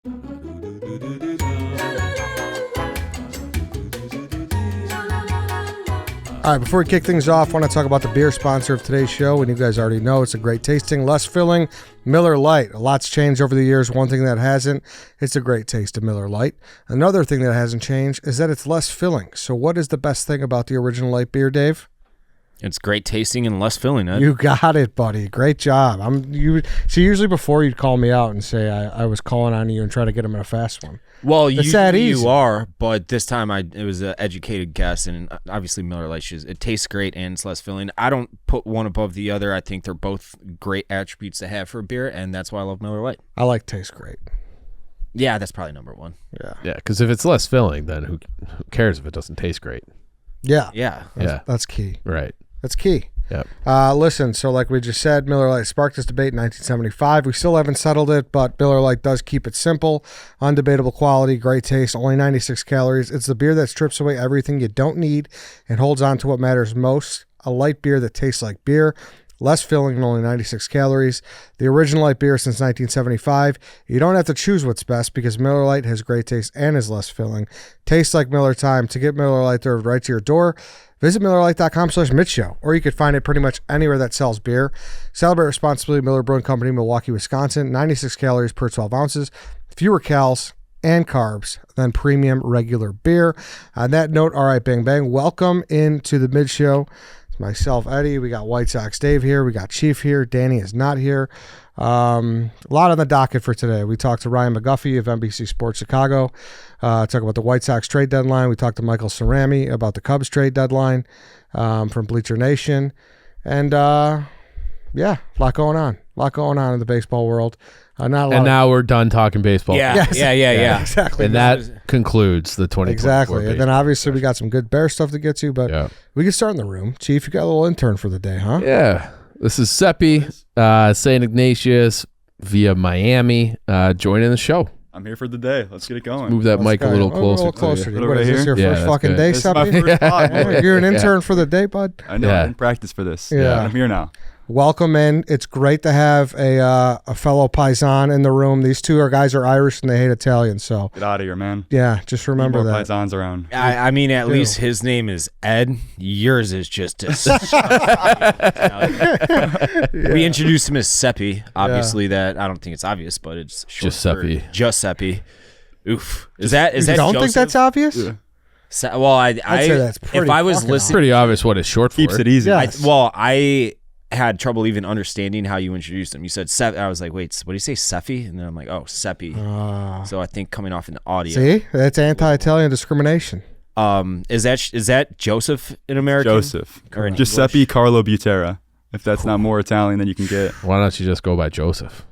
All right, before we kick things off, I want to talk about the beer sponsor of today's show. And you guys already know it's a great tasting, less filling Miller Lite. A lot's changed over the years. One thing that hasn't, it's a great taste of Miller Lite. Another thing that hasn't changed is that it's less filling. So what is the best thing about the original Light beer, Dave? It's great tasting and less filling, Ed. You got it, buddy. Great job. Usually before you'd call me out and say I was calling on you and try to get him in a fast one. Well, easy. You are, but this time it was an educated guess, and obviously Miller Lite, it tastes great and it's less filling. I don't put one above the other. I think they're both great attributes to have for a beer, and that's why I love Miller Lite. I like tastes great. Yeah, that's probably number one. Yeah, because if it's less filling, then who cares if it doesn't taste great? Yeah. That's key. Right. That's key. Yep. Listen, so like we just said, Miller Lite sparked this debate in 1975. We still haven't settled it, but Miller Lite does keep it simple, undebatable quality, great taste, only 96 calories. It's the beer that strips away everything you don't need and holds on to what matters most. A light beer that tastes like beer, less filling and only 96 calories. The original light beer since 1975. You don't have to choose what's best because Miller Lite has great taste and is less filling. Tastes like Miller time. To get Miller Lite delivered right to your door, visit MillerLite.com/midshow, or you could find it pretty much anywhere that sells beer. Celebrate responsibly. Miller Brewing Company, Milwaukee, Wisconsin. 96 calories per 12 ounces. Fewer calories and carbs than premium regular beer. On that note, all right, bang, bang. Welcome into the mid-show. It's myself, Eddie. We got White Sox Dave here. We got Chief here. Danny is not here. A lot on the docket for today. We talked to Ryan McGuffey of NBC Sports Chicago. Talk about the White Sox trade deadline. We talked to Michael Cerami about the Cubs trade deadline from Bleacher Nation. And, a lot going on. A lot going on in the baseball world. Now we're done talking baseball. Yeah. Exactly. And that concludes the 2024 Exactly. And then obviously we got some good Bear stuff to get to, but we can start in the room. Chief, you got a little intern for the day, huh? Yeah. This is Seppi, St. Ignatius via Miami, joining the show. I'm here for the day. Let's get it going. Move that mic a little closer. To you. What, right is this your here? first fucking day, Seppi? You're an intern for the day, bud? I know. I didn't practice for this. Yeah. I'm here now. Welcome in. It's great to have a fellow Paisan in the room. These two guys are Irish and they hate Italian, so Get out of here, man. yeah, just remember More that. Paisans around. I mean, at least his name is Ed. Yours is just We introduced him as Seppi. Obviously, that I don't think it's obvious, but it's short Giuseppe. Giuseppe. Oof. Is that You don't think Joseph? that's obvious? Yeah. Well, I'd say that's pretty if I was fucking listening, Pretty obvious what it's short for. Keeps it easy. Yeah. I had trouble even understanding how you introduced him. You said Sep. I was like, wait, what do you say, Seppi? And then I'm like, oh, Seppi. So I think coming off in the audio. See, that's anti-Italian discrimination. Is that Joseph in American? Joseph. Or in Giuseppe English? Carlo Butera. If that's not more Italian than you can get. Why don't you just go by Joseph?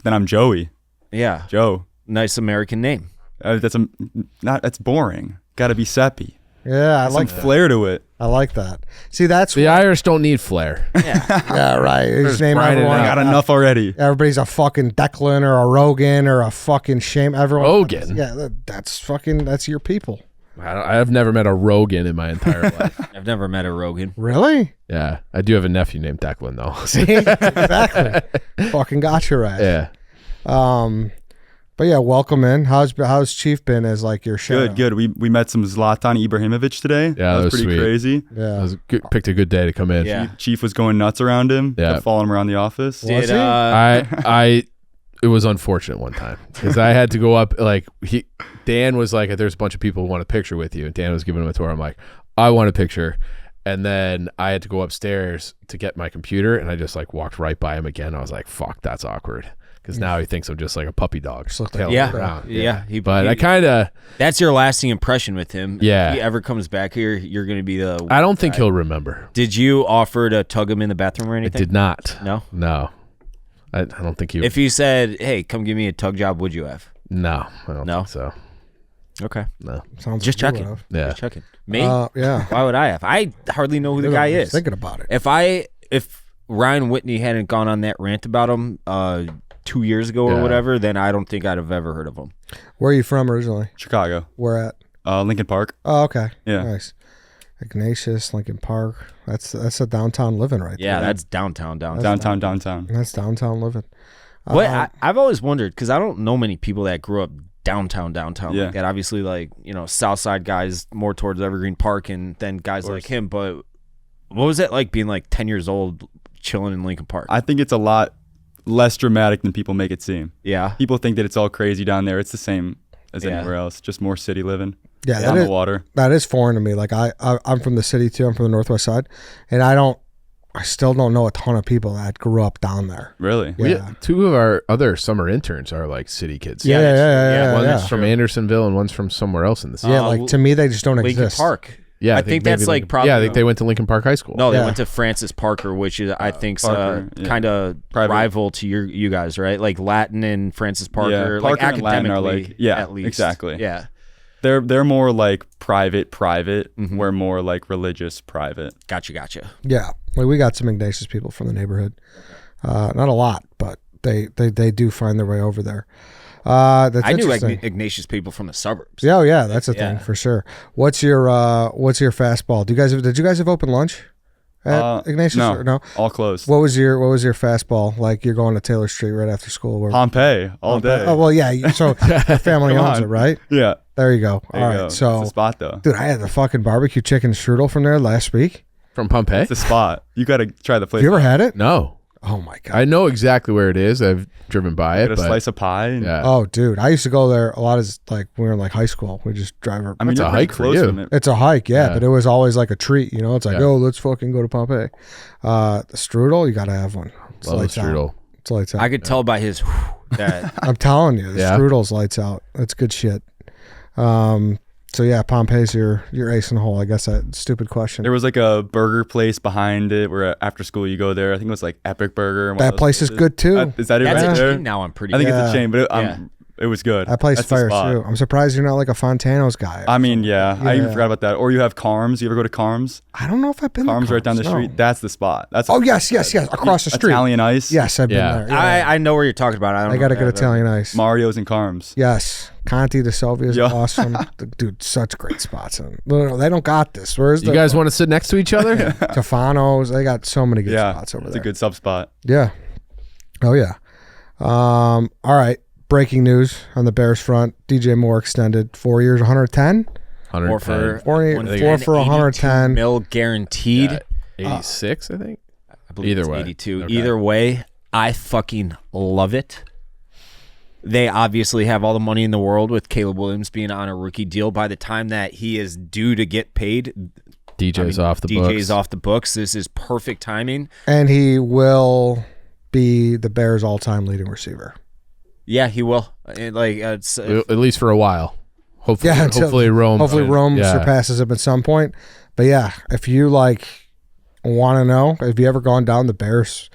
Then I'm Joey. Yeah. Joe. Nice American name. That's boring. Got to be Seppi. Yeah, I like Some flair to it. I like that. See, that's The Irish don't need flair. yeah, right. His name grinding everyone. it Got enough already. Everybody's a fucking Declan or a Rogan or a fucking Shame. Everyone. Rogan? Yeah, that's your people. I've never met a Rogan in my entire life. I've never met a Rogan. Really? Yeah, I do have a nephew named Declan though. See, exactly. Fucking got your ass. Yeah. But yeah, welcome in. How's Chief been as like your show? Good. We met some Zlatan Ibrahimovic today. Yeah, that was pretty sweet. crazy. Yeah. It was picked a good day to come in. Yeah. Chief was going nuts around him. Yeah. Kept following him around the office. Was he? It was unfortunate one time because I had to go up. Like Dan was like, "There's a bunch of people who want a picture with you," and Dan was giving him a tour. I'm like, "I want a picture," and then I had to go upstairs to get my computer, and I just like walked right by him again. I was like, "Fuck, that's awkward." Because now he thinks I'm just like a puppy dog. Like Yeah. But I kind of... That's your lasting impression with him. Yeah. If he ever comes back here, you're going to be the... I don't think he'll remember. Did you offer to tug him in the bathroom or I anything? did not. No? I don't think he... If he said, hey, come give me a tug job, would you have? No, I don't think so. Okay. No. Sounds Just like you checking. would have. Yeah. Just checking. Me? Yeah. Why would I have? I hardly know who the guy is. Thinking about it. If Ryan Whitney hadn't gone on that rant about him 2 years ago or whatever, then I don't think I'd have ever heard of him. Where are you from originally? Chicago. Where at? Lincoln Park. Oh, okay. Yeah. Nice. Ignatius, Lincoln Park. That's a downtown living right there. Yeah, that's downtown. Downtown. That's downtown living. I've always wondered, because I don't know many people that grew up downtown Yeah. like that. Obviously, like, South Side guys more towards Evergreen Park, and then guys like him. But what was it like being like 10 years old chilling in Lincoln Park? I think it's a lot less dramatic than people make it seem. Yeah. People think that it's all crazy down there. It's the same as anywhere else, just more city living. Yeah, on the water. That is foreign to me. Like I'm from the city too. I'm from the Northwest Side, and I still don't know a ton of people that grew up down there. Really? Yeah. Two of our other summer interns are like city kids. Yeah. One's from Andersonville and one's from somewhere else in the city. Yeah, like to me, they just don't Lincoln exist. Park. Yeah, I think that's maybe like Lincoln- probably. Yeah, I think they went to Lincoln Park High School. No, they Yeah. went to Francis Parker, which is I think kind of Private. rival to you guys, right? Like Latin and Francis Parker, Yeah, like Parker and Latin academically, are like, yeah, at least. exactly. Yeah. They're more like private. Mm-hmm. We're more like religious private. Gotcha. Yeah, like we got some Ignatius people from the neighborhood. Not a lot, but they do find their way over there. That's I knew interesting. Ignatius people from the suburbs. Yeah, that's a thing for sure. What's your fastball? Did you guys have open lunch at Ignatius? No, Or no. all closed. What was your fastball? Like you're going to Taylor Street right after school. Where, Pompeii all day. Oh well, yeah. So the family Come owns on. it, right? Yeah. There you go. There All you right. go. So, it's the spot though. dude, I had the fucking barbecue chicken strudel from there last week. From Pompeii? It's the spot. You got to try the place. Have you ever had it? No. Oh my god. I know exactly where it is. I've driven by it. Get a but slice of pie. And, yeah. Oh, dude, I used to go there a lot as like when we were in like high school. We just drive. I mean, That's you're a pretty hike for close you. from it. It's a hike, yeah, Yeah. but it was always like a treat. It's like, Yeah. oh, let's fucking go to Pompeii. The strudel, you gotta have one. It's Love the lights out. strudel. It's lights out. I could tell by his that I'm telling you, the Yeah. strudel's lights out. It's good shit. So yeah, Pompeii's your ace in the hole. I guess that stupid question. There was like a burger place behind it where after school you go there. I think it was like Epic Burger. and one of That those place is places. good too. Is that it that's right a there? chain now. I'm pretty. I think Yeah. it's a chain, but Yeah. it was good. That place That's the fires spot. too. I'm surprised you're not like a Fontano's guy. I mean, yeah, I even Yeah. forgot about that. Or you have Carms. You ever go to Carms? I don't know if I've been. to Carms right down the no. street. That's the spot. That's Oh yes, across the street. Italian ice. Yes, I've Yeah. been there. I know where you're talking about. I got a good Italian ice. Mario's and Carms. Yes, Conti de Silvia is Yeah. awesome. Dude, such great spots. No, they don't got this. Where's You the guys want to sit next to each other? Tefano's? They got so many good Yeah, spots over it's there. a good sub spot. Yeah. Oh yeah. All right. Breaking news on the Bears front: DJ Moore extended 4 years, 110. 110. 4 for 110. mil guaranteed. 86, I think. I believe Either it's way. 82. Okay. Either way, I fucking love it. They obviously have all the money in the world with Caleb Williams being on a rookie deal. By the time that he is due to get paid, DJ's off the books. DJ's off the books. This is perfect timing. And he will be the Bears' all-time leading receiver. Yeah, he will. It's At least for a while. Hopefully, Yeah, until- hopefully Rome. yeah. surpasses him at some point. But yeah, if you want to know, have you ever gone down the Bears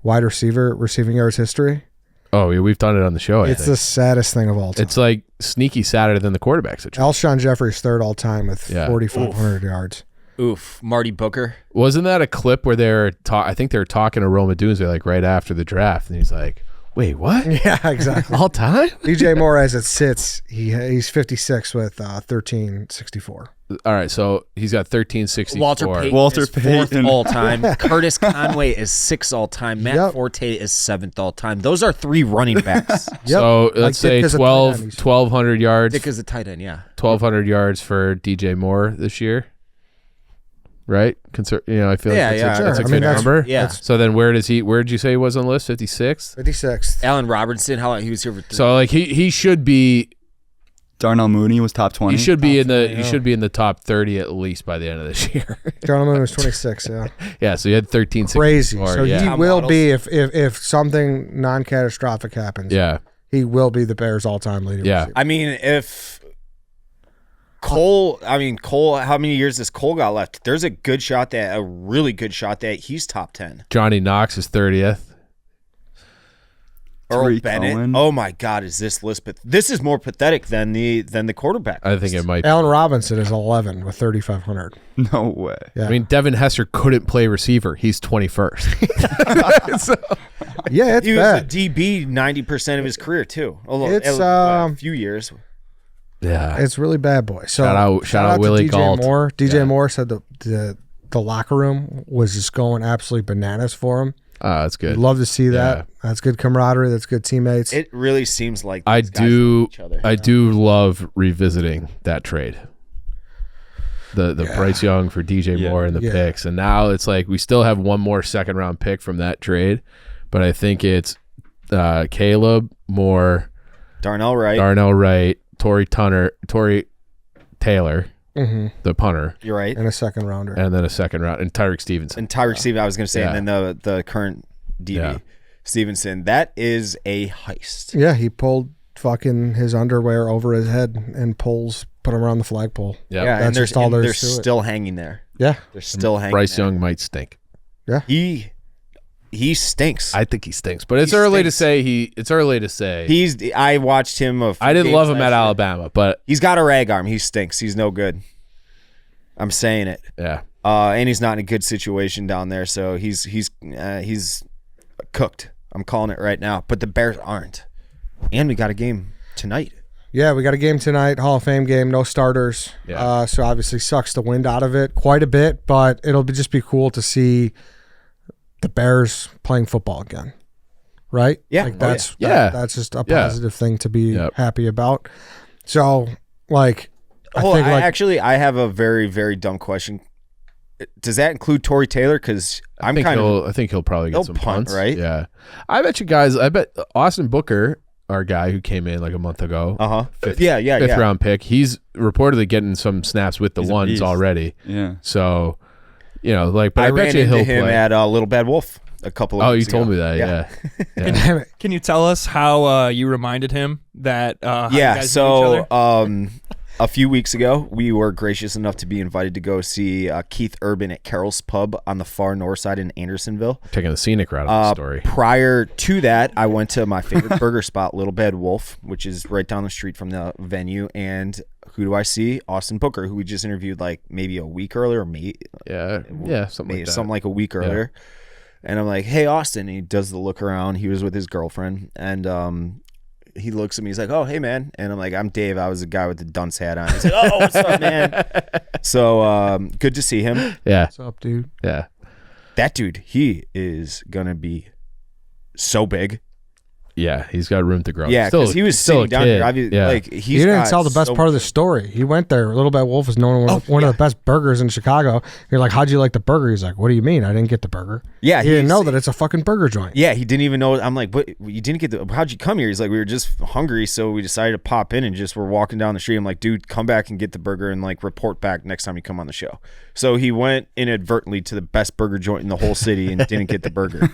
wide receiver receiving yards history? Oh, yeah, we've done it on the show. I It's think. the saddest thing of all time. It's like sneaky sadder than the quarterback situation. Alshon Jeffrey's third all time with Yeah. 4,500 yards. oof. Marty Booker. Wasn't that a clip where I think they were talking to Roma Dunze like right after the draft, and he's like, "Wait, what? Yeah, exactly. All time?" DJ Moore, as it sits, he's 56 with 1364. All right, so he's got 1364. Walter Payton Walter is fourth Payton. all time. Curtis Conway is sixth all time. Matt Yep. Forte is seventh all time. Those are three running backs. Yep. So Like let's say Dick is a tight 12, end. 1,200 yards. Dick is a tight end, yeah. 1,200 yards for DJ Moore this year, right? I feel like Yeah, that's yeah. a, Sure. that's a I mean, good that's- number. Yeah. So then where did you say he was on the list? 56th? 56th. Allen Robinson, how long he was here for 3 So like he should be Darnell Mooney was top 20. he should be in the 20, he should be in the top 30 at least by the end of this year. Gentleman was 26, yeah. Yeah, so you had 1364. Crazy. So yeah. he Tom will Waddles. be, if something non-catastrophic happens, yeah. he will be the Bears' all-time leading Yeah. receiver. I mean, if Cole, how many years does Cole got left? There's a really good shot that he's top 10. Johnny Knox is 30th. Earl Tariq Bennett. Cohen. Oh my God, is this list? This is more pathetic than the quarterback. I think it might. Allen Robinson is 11 with 3,500. No way. Yeah. I mean, Devin Hester couldn't play receiver. He's 21st. So, Yeah, it's He was bad. a DB 90% of his career too. Although It's, a few years. yeah. It's really bad, boy. So Shout out to Willie DJ Gault. Moore. DJ Yeah. Moore said the locker room was just going absolutely bananas for him. That's good. Love to see that. Yeah. That's good camaraderie. That's good teammates. It really seems like I these guys love each other. do love revisiting that trade. The Bryce Young for DJ Moore and the picks. And now it's like we still have one more second round pick from that trade, but I think it's Caleb Moore, Darnell Wright, Torrey Taylor, the punter. You're right. And a second rounder. And then a second round. And Tyreek Stevenson. And Tyreek Stevenson, I was going to say, and then the current DB, Stevenson. That is a heist. Yeah, he pulled fucking his underwear over his head and put him around the flagpole. Yep. Yeah, That's just all they're there's to it. still hanging there. Yeah. They're still hanging Bryce there. Young might stink. Yeah. He stinks. I think he stinks, but it's early to say. It's early to say. I watched him. I didn't love him at Alabama, but he's got a rag arm. He stinks. He's no good. I'm saying it. Yeah. And he's not in a good situation down there, so he's cooked. I'm calling it right now. But the Bears aren't. And we got a game tonight. Yeah, we got a game tonight, Hall of Fame game, no starters. Yeah. So obviously sucks the wind out of it quite a bit, but it'll just be cool to see the Bears playing football again. Right? Yeah. Like that's that's just a positive thing to be happy about. So like I have a very, very dumb question. Does that include Torrey Taylor? Because I think he'll probably get some punts, right? Yeah. I bet you guys. I bet Austin Booker, our guy who came in like a month ago, fifth round pick. He's reportedly getting some snaps with the ones already. Yeah. So, but I bet ran you into he'll him play. at Little Bad Wolf a couple of weeks ago. You told me that. Yeah. Can you tell us how you reminded him that? How you guys knew each other? A few weeks ago, we were gracious enough to be invited to go see Keith Urban at Carol's Pub on the far north side in Andersonville. Taking the scenic route of the story. Prior to that, I went to my favorite burger spot, Little Bad Wolf, which is right down the street from the venue. And who do I see? Austin Booker, who we just interviewed like maybe a week earlier, something like a week earlier. And I'm like, "Hey, Austin," and he does the look around. He was with his girlfriend, and he looks at me. He's like, "Oh, hey, man." And I'm like, "I'm Dave. I was the guy with the dunce hat on." He's like, "Oh, what's up, man?" So good to see him. Yeah. What's up, dude? Yeah. That dude, he is going to be so big. Yeah, he's got room to grow. Yeah, because he was sitting down here. He didn't tell the best part of the story. He went there. Little Bad Wolf is known one of the best burgers in Chicago. You're like, how'd you like the burger? He's like, what do you mean? I didn't get the burger. Yeah, he didn't know that it's a fucking burger joint. Yeah, he didn't even know. I'm like, what? You didn't get how'd you come here? He's like, we were just hungry, so we decided to pop in and just were walking down the street. I'm like, dude, come back and get the burger and like report back next time you come on the show. So he went inadvertently to the best burger joint in the whole city and didn't get the burger.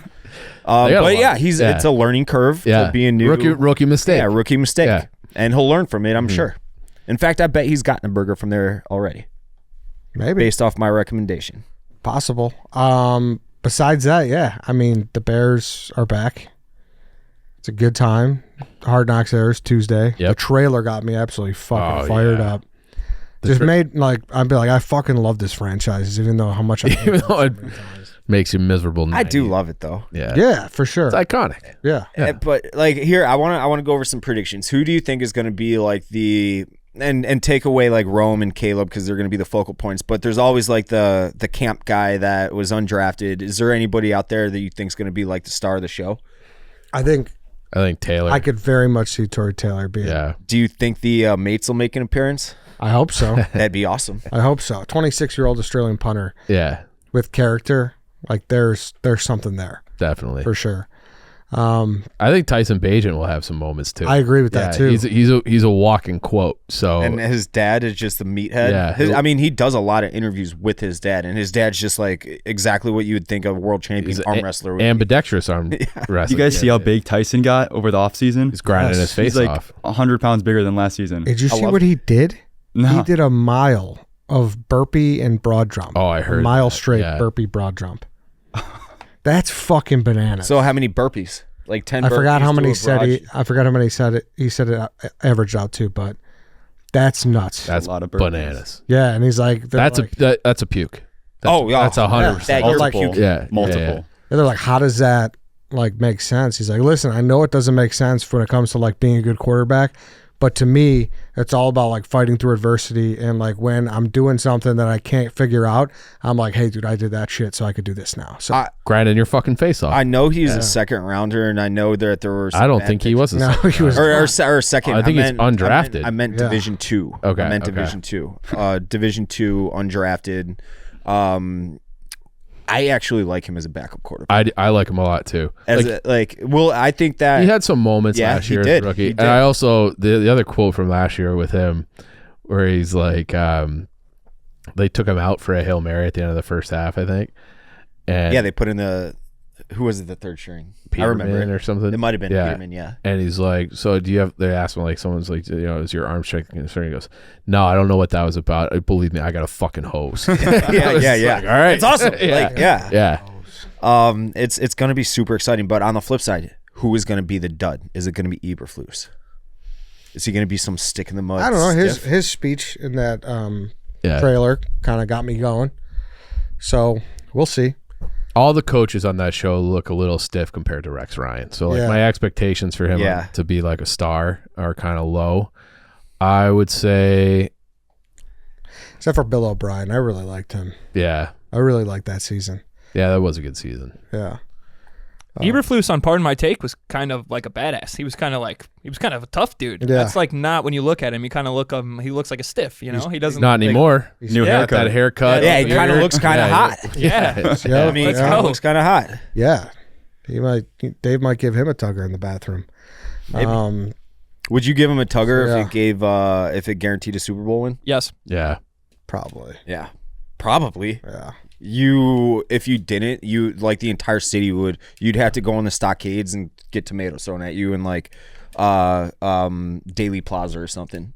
But yeah, it's a learning curve to being new. Rookie mistake. Yeah, rookie mistake. And he'll learn from it, I'm sure. In fact, I bet he's gotten a burger from there already. Maybe. Based off my recommendation. Possible. Besides that, yeah. I mean, the Bears are back. It's a good time. Hard Knocks airs Tuesday. Yep. The trailer got me absolutely fucking fired up. Just made I'd be like, I fucking love this franchise, even though how much I hate it makes you miserable. I do love it though. Yeah, for sure. It's iconic. Yeah. But like here, I want to go over some predictions. Who do you think is going to be like and take away like Rome and Caleb because they're going to be the focal points, but there's always like the camp guy that was undrafted. Is there anybody out there that you think is going to be like the star of the show? I think Taylor. I could very much see Torrey Taylor being. Yeah. Do you think the mates will make an appearance? I hope so. That'd be awesome. I hope so. 26-year-old Australian punter. Yeah. With character, like there's something there. Definitely. For sure. I think Tyson Bagent will have some moments too. I agree with that too. He's a walking quote. So and his dad is just the meathead. Yeah, he does a lot of interviews with his dad, and his dad's just like exactly what you would think a world champion arm wrestler would ambidextrous arm wrestler. You guys see how big Tyson got over the offseason? He's grinding his face off. 100 pounds bigger than last season. Did you see what he did? No. He did a mile of burpee and broad jump. Oh, I heard a mile straight burpee broad jump. That's fucking bananas. So how many burpees? Like 10 burpees. I forgot how many he said it. He said it averaged out to, but that's nuts. That's a lot of burpees. Bananas. Yeah, and he's like, that's a puke. That's 100%. Multiple. Multiple. And they're like, how does that like make sense? He's like, listen, I know it doesn't make sense when it comes to like being a good quarterback, But to me, it's all about like fighting through adversity. And like when I'm doing something that I can't figure out, I'm like, hey, dude, I did that shit, so I could do this now. So grinding your fucking face off. I know he's a second rounder, and I know that there were. I don't think he was a second. No, he was or second. I think he's undrafted. I meant Division 2. Okay. I meant Division 2. Division 2 undrafted. I actually like him as a backup quarterback. I like him a lot too. I think that he had some moments last year as a rookie. And I also the other quote from last year with him, where he's like, they took him out for a Hail Mary at the end of the first half, I think. And they put in the third string? Peterman, I remember or something. It might have been Peterman, yeah. And he's like, so do you have? They asked him like, someone's like, is your arm strength concern? He goes, no, I don't know what that was about. Believe me, I got a fucking hose. yeah. Like, all right, it's awesome. yeah. It's gonna be super exciting. But on the flip side, who is gonna be the dud? Is it gonna be Eberflus? Is he gonna be some stick in the mud? I don't know. Stiff? His speech in that trailer kind of got me going. So we'll see. All the coaches on that show look a little stiff compared to Rex Ryan. So like my expectations for him to be like a star are kind of low. I would say, except for Bill O'Brien, I really liked him. Yeah, I really liked that season. Yeah, that was a good season. Yeah. Eberflus, on Pardon My Take, was kind of like a badass. He was kind of a tough dude. Yeah. That's like not when you look at him. You kind of look he looks like a stiff. You know, he doesn't. Not anymore. New haircut. That haircut. Yeah, he kind of looks kind of hot. Yeah. I mean, Let's he go. looks kind of hot. Yeah. Dave might give him a tugger in the bathroom. Maybe. Would you give him a tugger Yeah. if it guaranteed a Super Bowl win? Yes. Yeah. Probably. Yeah, probably. Yeah. If you didn't, like the entire city you'd have to go on the stockades and get tomatoes thrown at you in like Daily Plaza or something.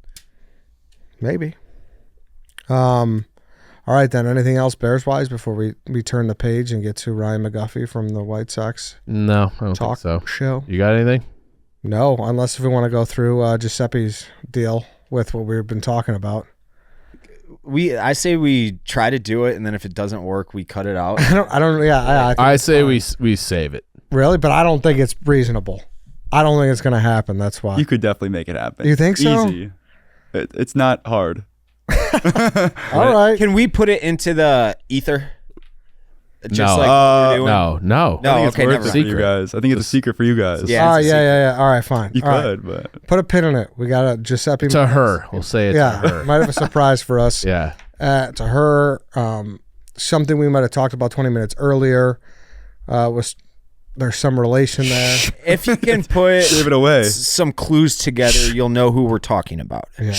Maybe. All right then. Anything else Bears wise before we turn the page and get to Ryan McGuffey from the White Sox No, I don't talk think so. show? You got anything? No, unless if we want to go through Giuseppe's deal with what we've been talking about. I say we try to do it, and then if it doesn't work, we cut it out. I don't. Yeah, I think I it's say fine. we save it. Really, but I don't think it's reasonable. I don't think it's going to happen. That's why. You could definitely make it happen. You think so? Easy. It's not hard. All right. Can we put it into the ether? Just No. like what we're doing? No. No, I think it's okay, worth never it mind. for you guys. I think it's a secret for you guys. Yeah. All right, it's a yeah. All right, fine. You All right. could, but Put a pin in it. We got a Giuseppe. To her. We'll say it's to Yeah, her. might have a surprise for us. Yeah. To her, something we might have talked about 20 minutes earlier. Was there's some relation there? If you can put give it away. some clues together, you'll know who we're talking about. Yeah,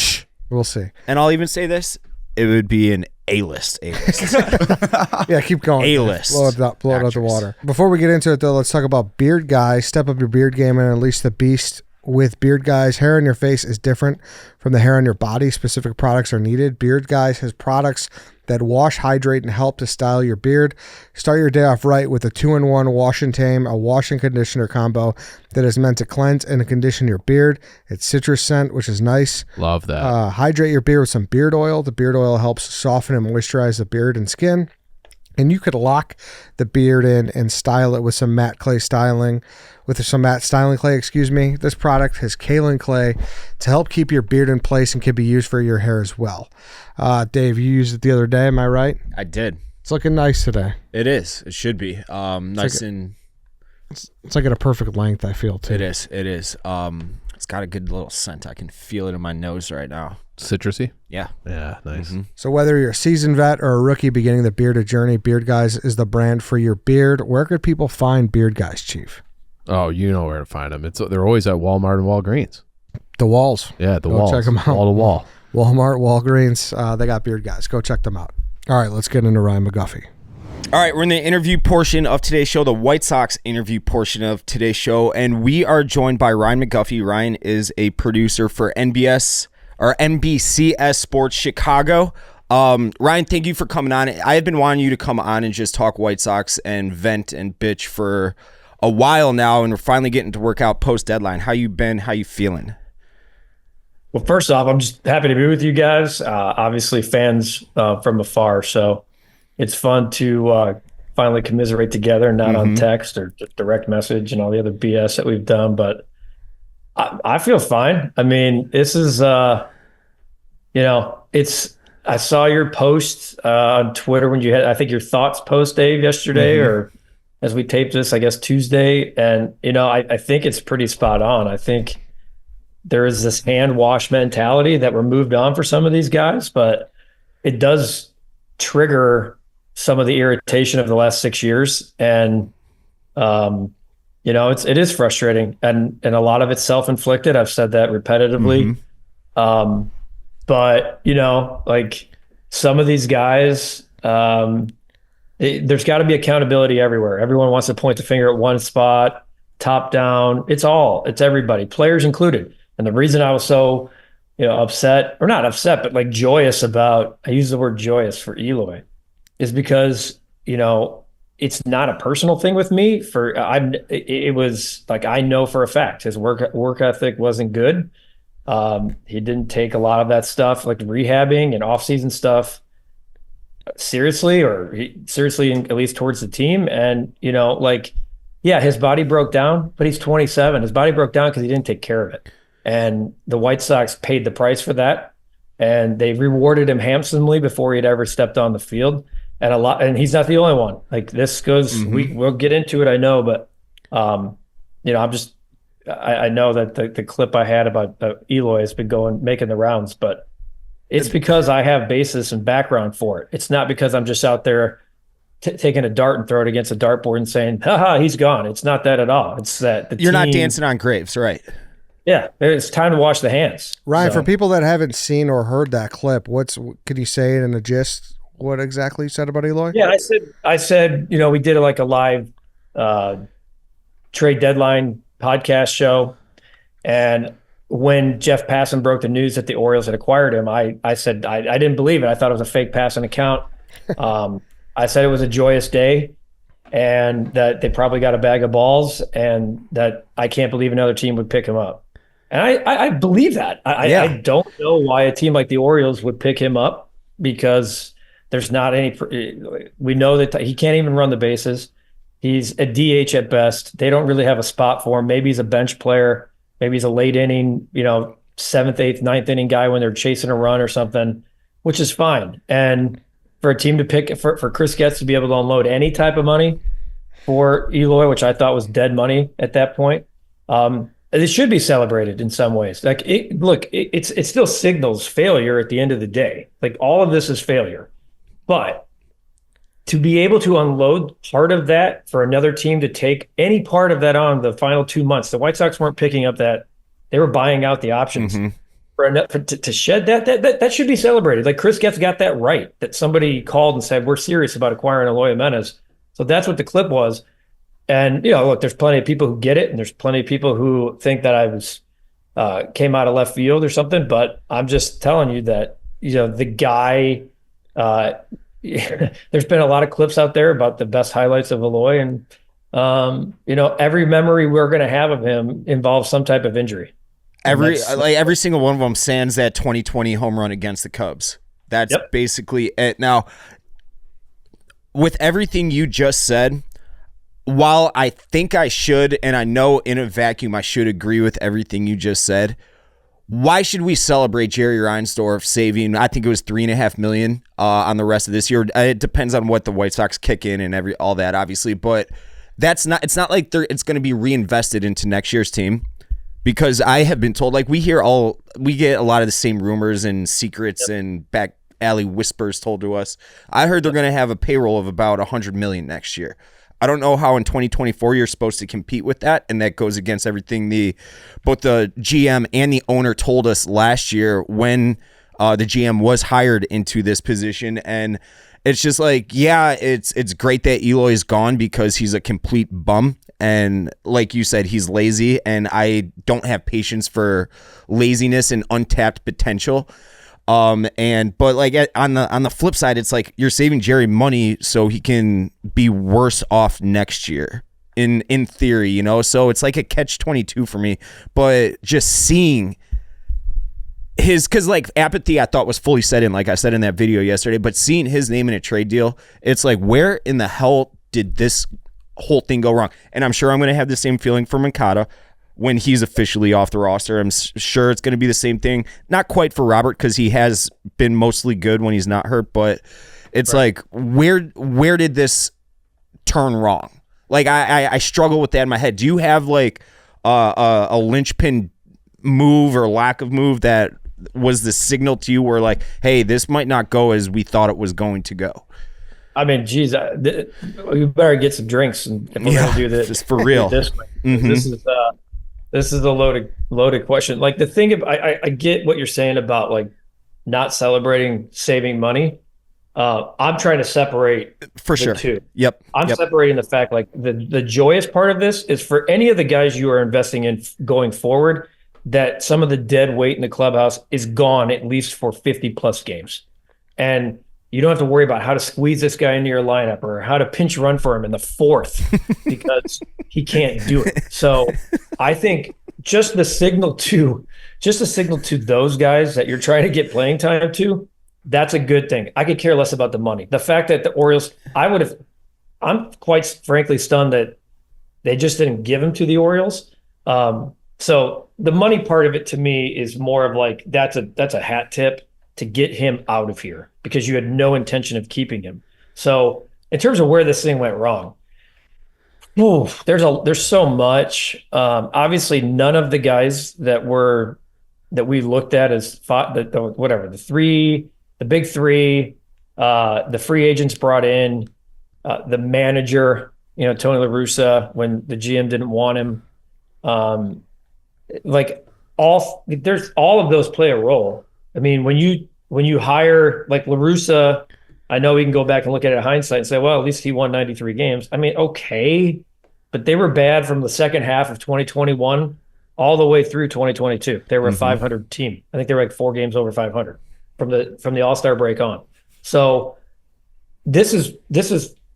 we'll see. And I'll even say this: it would be an A-list. Yeah, keep going. A-list Blow it out the actress. water. Before we get into it, though, let's talk about Beard Guyz. Step up your beard game and unleash the beast with Beard Guyz. Hair on your face is different from the hair on your body. Specific products are needed. Beard Guyz has products that wash, hydrate, and help to style your beard. Start your day off right with a 2-in-1 wash and tame, a wash and conditioner combo that is meant to cleanse and condition your beard. It's citrus scent, which is nice. Love that. Hydrate your beard with some beard oil. The beard oil helps soften and moisturize the beard and skin. And you could lock the beard in and style it with some matte styling clay, This product has kaolin clay to help keep your beard in place and can be used for your hair as well. Dave, you used it the other day, am I right? I did. It's looking nice today. It is. It should be. Nice and. It's like at a perfect length, I feel, too. It is. It's got a good little scent. I can feel it in my nose right now. Citrusy. Yeah. Yeah, nice. Mm-hmm. So whether you're a seasoned vet or a rookie beginning the bearded journey, Beard Guyz is the brand for your beard. Where could people find Beard Guyz, Chief? Oh, you know where to find them. They're always at Walmart and Walgreens. The walls. Yeah, the Go walls. check 'em out. Wall to wall. Walmart, Walgreens, they got Beard Guyz. Go check them out. All right, let's get into Ryan McGuffey. All right, we're in the interview portion of today's show, the White Sox interview portion of today's show, and we are joined by Ryan McGuffey. Ryan is a producer for NBCS Sports Chicago. Ryan, thank you for coming on. I have been wanting you to come on and just talk White Sox and vent and bitch for a while now, and we're finally getting to work out post-deadline. How you been? How you feeling? Well, first off, I'm just happy to be with you guys. Obviously, fans from afar, so it's fun to finally commiserate together, not on text or just direct message and all the other BS that we've done. But I feel fine. I mean, this is, I saw your post on Twitter when you had, I think, your thoughts post, Dave, yesterday, or as we taped this, I guess Tuesday. And, I think it's pretty spot on. I think there is this hand wash mentality that we're moved on for some of these guys, but it does trigger some of the irritation of the last 6 years. And, it is frustrating, and a lot of it's self-inflicted. I've said that repetitively. But like some of these guys, there's got to be accountability everywhere. Everyone wants to point the finger at one spot, top down. It's everybody, players included. And the reason I was so, upset, or not upset, but like joyous about, I use the word joyous for Eloy, is because, it's not a personal thing with me. It was like, I know for a fact his work ethic wasn't good. He didn't take a lot of that stuff, like rehabbing and off-season stuff, seriously, at least towards the team. And, his body broke down, but he's 27. His body broke down because he didn't take care of it. And the White Sox paid the price for that. And they rewarded him handsomely before he'd ever stepped on the field. And he's not the only one. Like this goes, we'll get into it, I know, but I know that the clip I had about Eloy has been making the rounds, but it's because I have basis and background for it. It's not because I'm just out there taking a dart and throw it against a dartboard and saying, haha, he's gone. It's not that at all. It's that you're not dancing on graves, right? Yeah, it's time to wash the hands. Ryan, for people that haven't seen or heard that clip, could you say it in a gist? What exactly you said about Eloy? Yeah, I said, we did like a live trade deadline podcast show. And when Jeff Passan broke the news that the Orioles had acquired him, I said, I didn't believe it. I thought it was a fake Passan account. I said it was a joyous day and that they probably got a bag of balls and that I can't believe another team would pick him up. And I believe that. I don't know why a team like the Orioles would pick him up, because there's not any. We know that he can't even run the bases. He's a DH at best. They don't really have a spot for him. Maybe he's a bench player. Maybe he's a late inning, 7th, 8th, 9th inning guy when they're chasing a run or something, which is fine. And for a team to pick, for Chris Getz to be able to unload any type of money for Eloy, which I thought was dead money at that point, it should be celebrated in some ways. Like, it still signals failure at the end of the day. Like, all of this is failure. But to be able to unload part of that for another team to take any part of that on the final 2 months, the White Sox weren't picking up that. They were buying out the options. To shed that should be celebrated. Like, Chris Getz got that right, that somebody called and said, we're serious about acquiring Eloy Jimenez. So that's what the clip was. And, look, there's plenty of people who get it, and there's plenty of people who think that I came out of left field or something. But I'm just telling you that, the guy, there's been a lot of clips out there about the best highlights of Eloy, and every memory we're going to have of him involves some type of injury. Every single one of them sans that 2020 home run against the Cubs. That's basically it. Now, with everything you just said, while I think I should, and I know in a vacuum I should agree with everything you just said, why should we celebrate Jerry Reinsdorf saving, I think it was $3.5 million on the rest of this year? It depends on what the White Sox kick in and all that, obviously, but it's not like it's going to be reinvested into next year's team, because I have been told, like, we get a lot of the same rumors and secrets and back alley whispers told to us. I heard they're going to have a payroll of about $100 million next year. I don't know how in 2024 you're supposed to compete with that, and that goes against everything both the GM and the owner told us last year when the GM was hired into this position. And it's just like, yeah, it's great that Eloy is gone because he's a complete bum, and like you said, he's lazy, and I don't have patience for laziness and untapped potential. But like on the flip side, it's like you're saving Jerry money so he can be worse off next year in theory, so it's like a catch-22 for me. But just seeing because like apathy I thought was fully set in, like I said in that video yesterday, but seeing his name in a trade deal, it's like, where in the hell did this whole thing go wrong? And I'm sure I'm going to have the same feeling for Moncada. when he's officially off the roster. I'm sure it's going to be the same thing. Not quite for Robert because he has been mostly good when he's not hurt, but it's like where did this turn wrong? Like I struggle with that in my head. Do you have like a linchpin move or lack of move that was the signal to you where like, hey, this might not go as we thought it was going to go? I mean, geez, we better get some drinks and if we're gonna do this. Just for real. This is a loaded question. Like the thing, I get what you're saying about like not celebrating saving money. I'm trying to separate for the sure. two. Yep. I'm separating the fact like the joyous part of this is for any of the guys you are investing in going forward, that some of the dead weight in the clubhouse is gone at least for 50 plus games. And you don't have to worry about how to squeeze this guy into your lineup or how to pinch run for him in the fourth because he can't do it. So I think just the signal to those guys that you're trying to get playing time to, that's a good thing. I could care less about the money. The fact that the Orioles, I'm quite frankly stunned that they just didn't give him to the Orioles. So the money part of it to me is more of like, that's a hat tip to get him out of here because you had no intention of keeping him. So in terms of where this thing went wrong, there's so much. Obviously, none of the guys that we looked at as the big three, the free agents brought in, the manager, Tony La Russa when the GM didn't want him. There's all of those play a role. I mean, when you hire like La Russa, I know we can go back and look at it in hindsight and say, well, at least he won 93 games. I mean, okay, but they were bad from the second half of 2021 all the way through 2022. They were a 500 team. I think they were like 4 games over 500 from the All-Star break on. So there's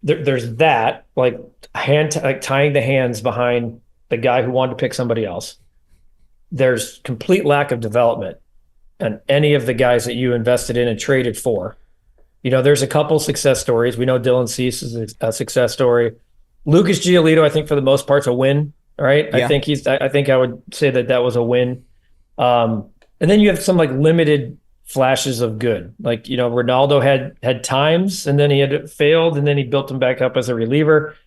that like tying the hands behind the guy who wanted to pick somebody else. There's complete lack of development and any of the guys that you invested in and traded for. There's a couple success stories. We know Dylan Cease is a success story. Lucas Giolito, I think for the most part, is a win. Right? Yeah. I think I would say that was a win. And then you have some like limited flashes of good. Like, Ronaldo had times and then he had failed and then he built him back up as a reliever.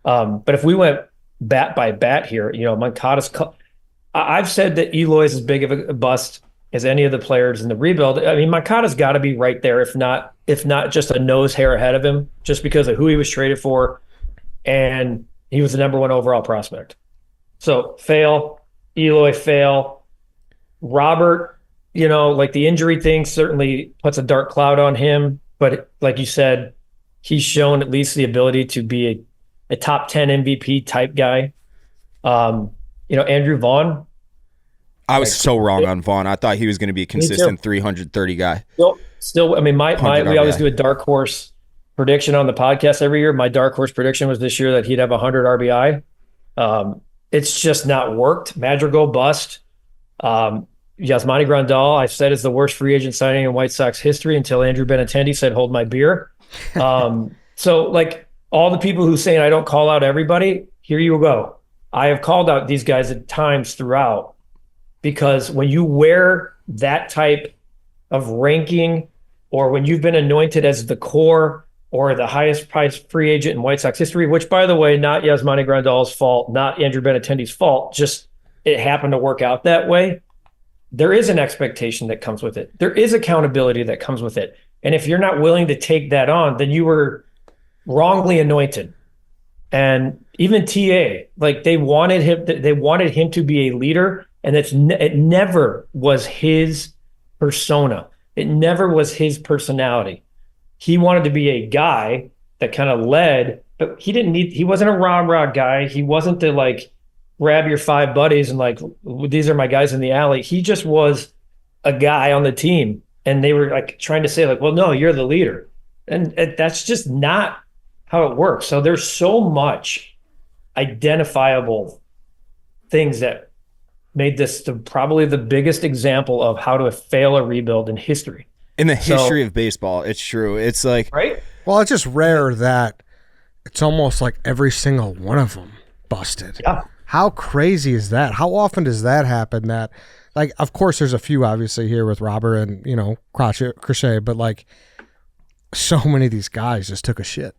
But if we went bat by bat here, Moncada's I've said that Eloy's as big of a bust as any of the players in the rebuild. I mean, Moncada's got to be right there, if not just a nose hair ahead of him, just because of who he was traded for, and he was the number 1 overall prospect. So fail, Eloy fail, Robert. Like the injury thing certainly puts a dark cloud on him, but like you said, he's shown at least the ability to be a top 10 MVP type guy. Andrew Vaughn. I was so wrong on Vaughn. I thought he was going to be a consistent 330 guy. Still, I mean, we always do a dark horse prediction on the podcast every year. My dark horse prediction was this year that he'd have 100 RBI. It's just not worked. Madrigal bust. Yasmani Grandal, I've said, is the worst free agent signing in White Sox history until Andrew Benintendi said, hold my beer. So like all the people who saying I don't call out everybody, here you go. I have called out these guys at times throughout, because when you wear that type of ranking, or when you've been anointed as the core or the highest priced free agent in White Sox history, which, by the way, not Yasmani Grandal's fault, not Andrew Benintendi's fault, just it happened to work out that way. There is an expectation that comes with it. There is accountability that comes with it. And if you're not willing to take that on, then you were wrongly anointed. And even TA, like they wanted him to be a leader, and it never was his persona. It never was his personality. He wanted to be a guy that kind of led, but he wasn't a rah-rah guy. He wasn't to like grab your 5 buddies and like, these are my guys in the alley. He just was a guy on the team. And they were like trying to say like, well, no, you're the leader. And that's just not how it works. So there's so much identifiable things that made this probably the biggest example of how to fail a rebuild in history. In the history of baseball, it's true. It's like, right? Well, it's just rare that it's almost like every single one of them busted. Yeah. How crazy is that? How often does that happen? That, like, of course, there's a few obviously here with Robert and Crochet, but like, so many of these guys just took a shit.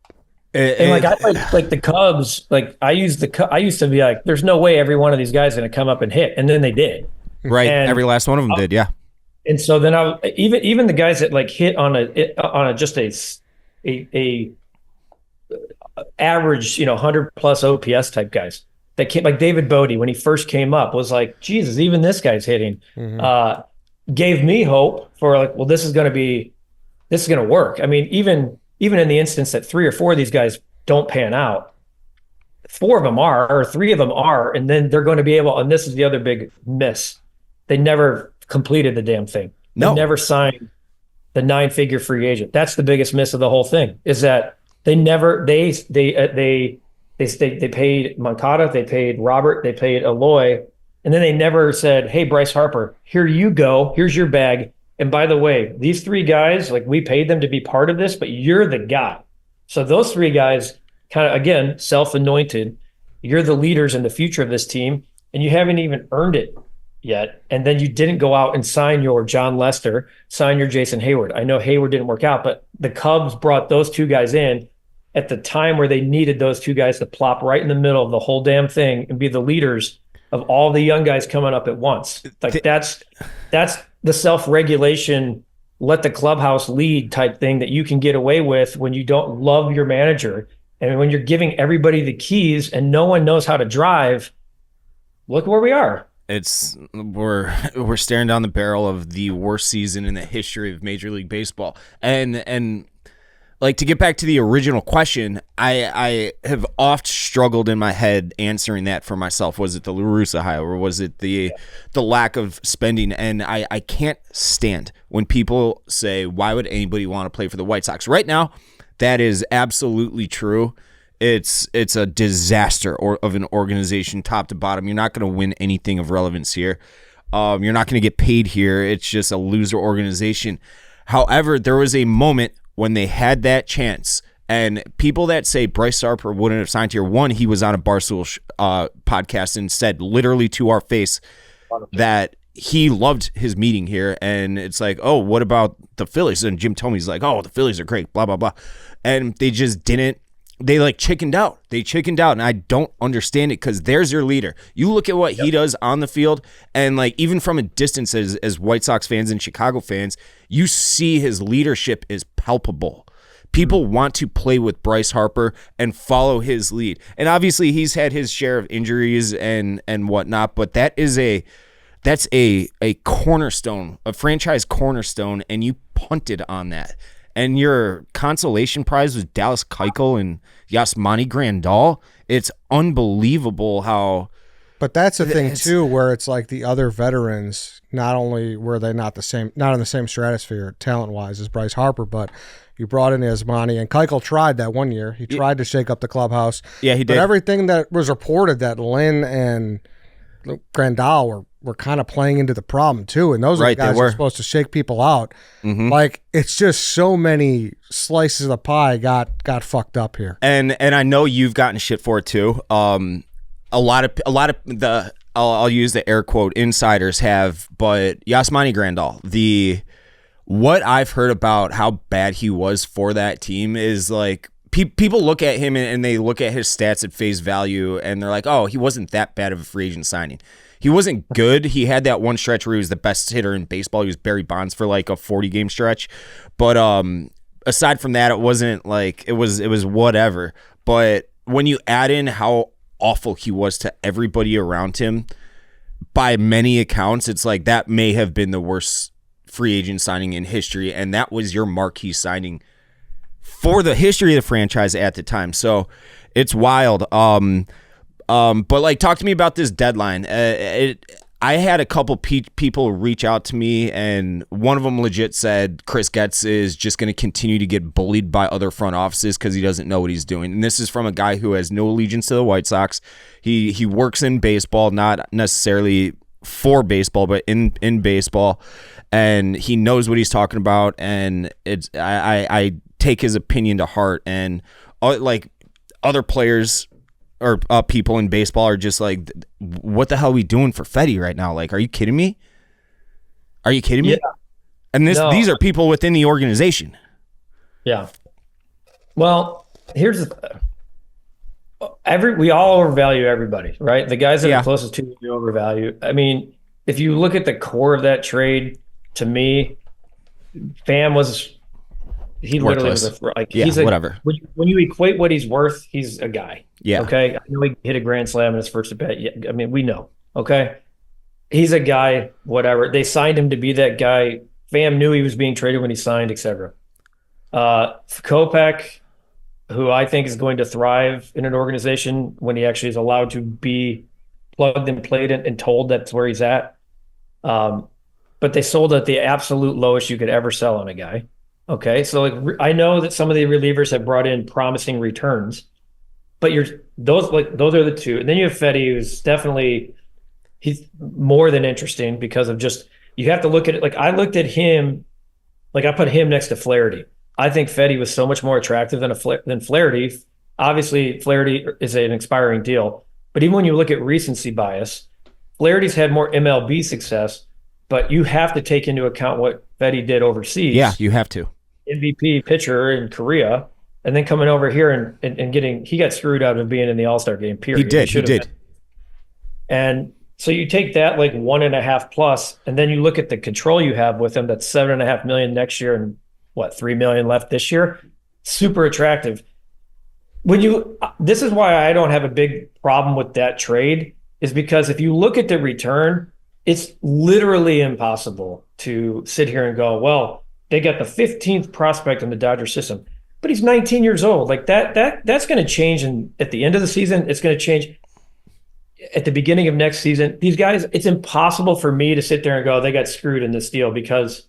And like I like the Cubs. Like I used to be like, there's no way every one of these guys is going to come up and hit, and then they did. Right, and, every last one of them did. Yeah. And so then even the guys that like hit on a just a average 100 plus OPS type guys that came, like David Bodie when he first came up was like, Jesus, even this guy's hitting. Gave me hope for like, well, this is going to work. I mean, even in the instance that 3 or 4 of these guys don't pan out, 4 of them are, or 3 of them are, and then they're going to be able, and this is the other big miss, they never completed the damn thing. They never signed the 9-figure free agent. That's the biggest miss of the whole thing, is that they paid Moncada, they paid Robert, they paid Eloy, and then they never said, hey, Bryce Harper, here you go, here's your bag. And by the way, these 3 guys, like, we paid them to be part of this, but you're the guy. So those 3 guys kind of, again, self-anointed, you're the leaders in the future of this team, and you haven't even earned it yet. And then you didn't go out and sign your John Lester, sign your Jason Hayward. I know Hayward didn't work out, but the Cubs brought those 2 guys in at the time where they needed those 2 guys to plop right in the middle of the whole damn thing and be the leaders of all the young guys coming up at once. Like that's the self-regulation, let the clubhouse lead type thing that you can get away with when you don't love your manager. And when you're giving everybody the keys and no one knows how to drive, look where we are. We're staring down the barrel of the worst season in the history of Major League Baseball. And like, to get back to the original question, I have oft struggled in my head answering that for myself. Was it the La Russa hire, or was it the lack of spending? And I can't stand when people say, why would anybody want to play for the White Sox? Right now, that is absolutely true. It's a disaster of an organization top to bottom. You're not going to win anything of relevance here. You're not going to get paid here. It's just a loser organization. However, there was a moment when they had that chance, and people that say Bryce Harper wouldn't have signed here, one, he was on a Barstool podcast and said literally to our face that he loved his meeting here. And it's like, oh, what about the Phillies? And Jim Tomey's like, oh, the Phillies are great, blah, blah, blah. And they just didn't. They like chickened out. And I don't understand it, because there's your leader. You look at what he does on the field, and like, even from a distance as White Sox fans and Chicago fans, you see his leadership is palpable. People want to play with Bryce Harper and follow his lead. And obviously he's had his share of injuries and whatnot, but that's a cornerstone, a franchise cornerstone, and you punted on that. And your consolation prize was Dallas Keuchel and Yasmani Grandal. It's unbelievable how. But that's the thing too, where it's like the other veterans. Not only were they not in the same stratosphere talent wise as Bryce Harper, but you brought in Yasmani, and Keuchel tried that one year. He tried to shake up the clubhouse. Yeah, he did. But everything that was reported that Lynn and Grandal were kind of playing into the problem too, and those are the guys who are supposed to shake people out. Mm-hmm. Like, it's just so many slices of the pie got fucked up here. And I know you've gotten shit for it too. A lot of the I'll use the air quote insiders have, but Yasmani Grandal, what I've heard about how bad he was for that team is like, people look at him and they look at his stats at face value and they're like, oh, he wasn't that bad of a free agent signing. He wasn't good. He had that one stretch where he was the best hitter in baseball. He was Barry Bonds for like a 40-game stretch. But aside from that, it wasn't like, it was whatever. But when you add in how awful he was to everybody around him, by many accounts, it's like that may have been the worst free agent signing in history, and that was your marquee signing for the history of the franchise at the time. So it's wild. But like, talk to me about this deadline. I had a couple people reach out to me, and one of them legit said Chris Getz is just going to continue to get bullied by other front offices because he doesn't know what he's doing. And this is from a guy who has no allegiance to the White Sox. He works in baseball, not necessarily for baseball, but in baseball, and he knows what he's talking about. And I take his opinion to heart. And like, other players or people in baseball are just like, what the hell are we doing for Fetty right now? Like, are you kidding me? Are you kidding me? Yeah. And No. these are people within the organization. Yeah. Well, here's we all overvalue everybody, right? The guys that Yeah. are closest to you overvalue. I mean, if you look at the core of that trade, to me, Pham he literally was whatever. When you equate what he's worth, he's a guy. Yeah. Okay. I know he hit a grand slam in his first at bat. Yeah, I mean, we know. Okay. He's a guy, whatever. They signed him to be that guy. Pham knew he was being traded when he signed, etc. Kopech, who I think is going to thrive in an organization when he actually is allowed to be plugged and played and told that's where he's at. But they sold at the absolute lowest you could ever sell on a guy. Okay, so like I know that some of the relievers have brought in promising returns, but those are the two. And then you have Fetty, who's definitely he's more than interesting because of just you have to look at it. Like I looked at him, like I put him next to Flaherty. I think Fetty was so much more attractive than Flaherty. Obviously, Flaherty is an expiring deal, but even when you look at recency bias, Flaherty's had more MLB success, but you have to take into account what Fetty did overseas. Yeah, you have to. MVP pitcher in Korea, and then coming over here and getting he got screwed out of being in the All-Star game, period. He did. And so you take that like 1.5 plus, and then you look at the control you have with him, that's $7.5 million next year and $3 million left this year. Super attractive. This is why I don't have a big problem with that trade, is because if you look at the return, it's literally impossible to sit here and go, well, they got the 15th prospect in the Dodger system, but he's 19 years old. Like that's going to change at the end of the season. It's going to change at the beginning of next season. These guys, it's impossible for me to sit there and go, they got screwed in this deal because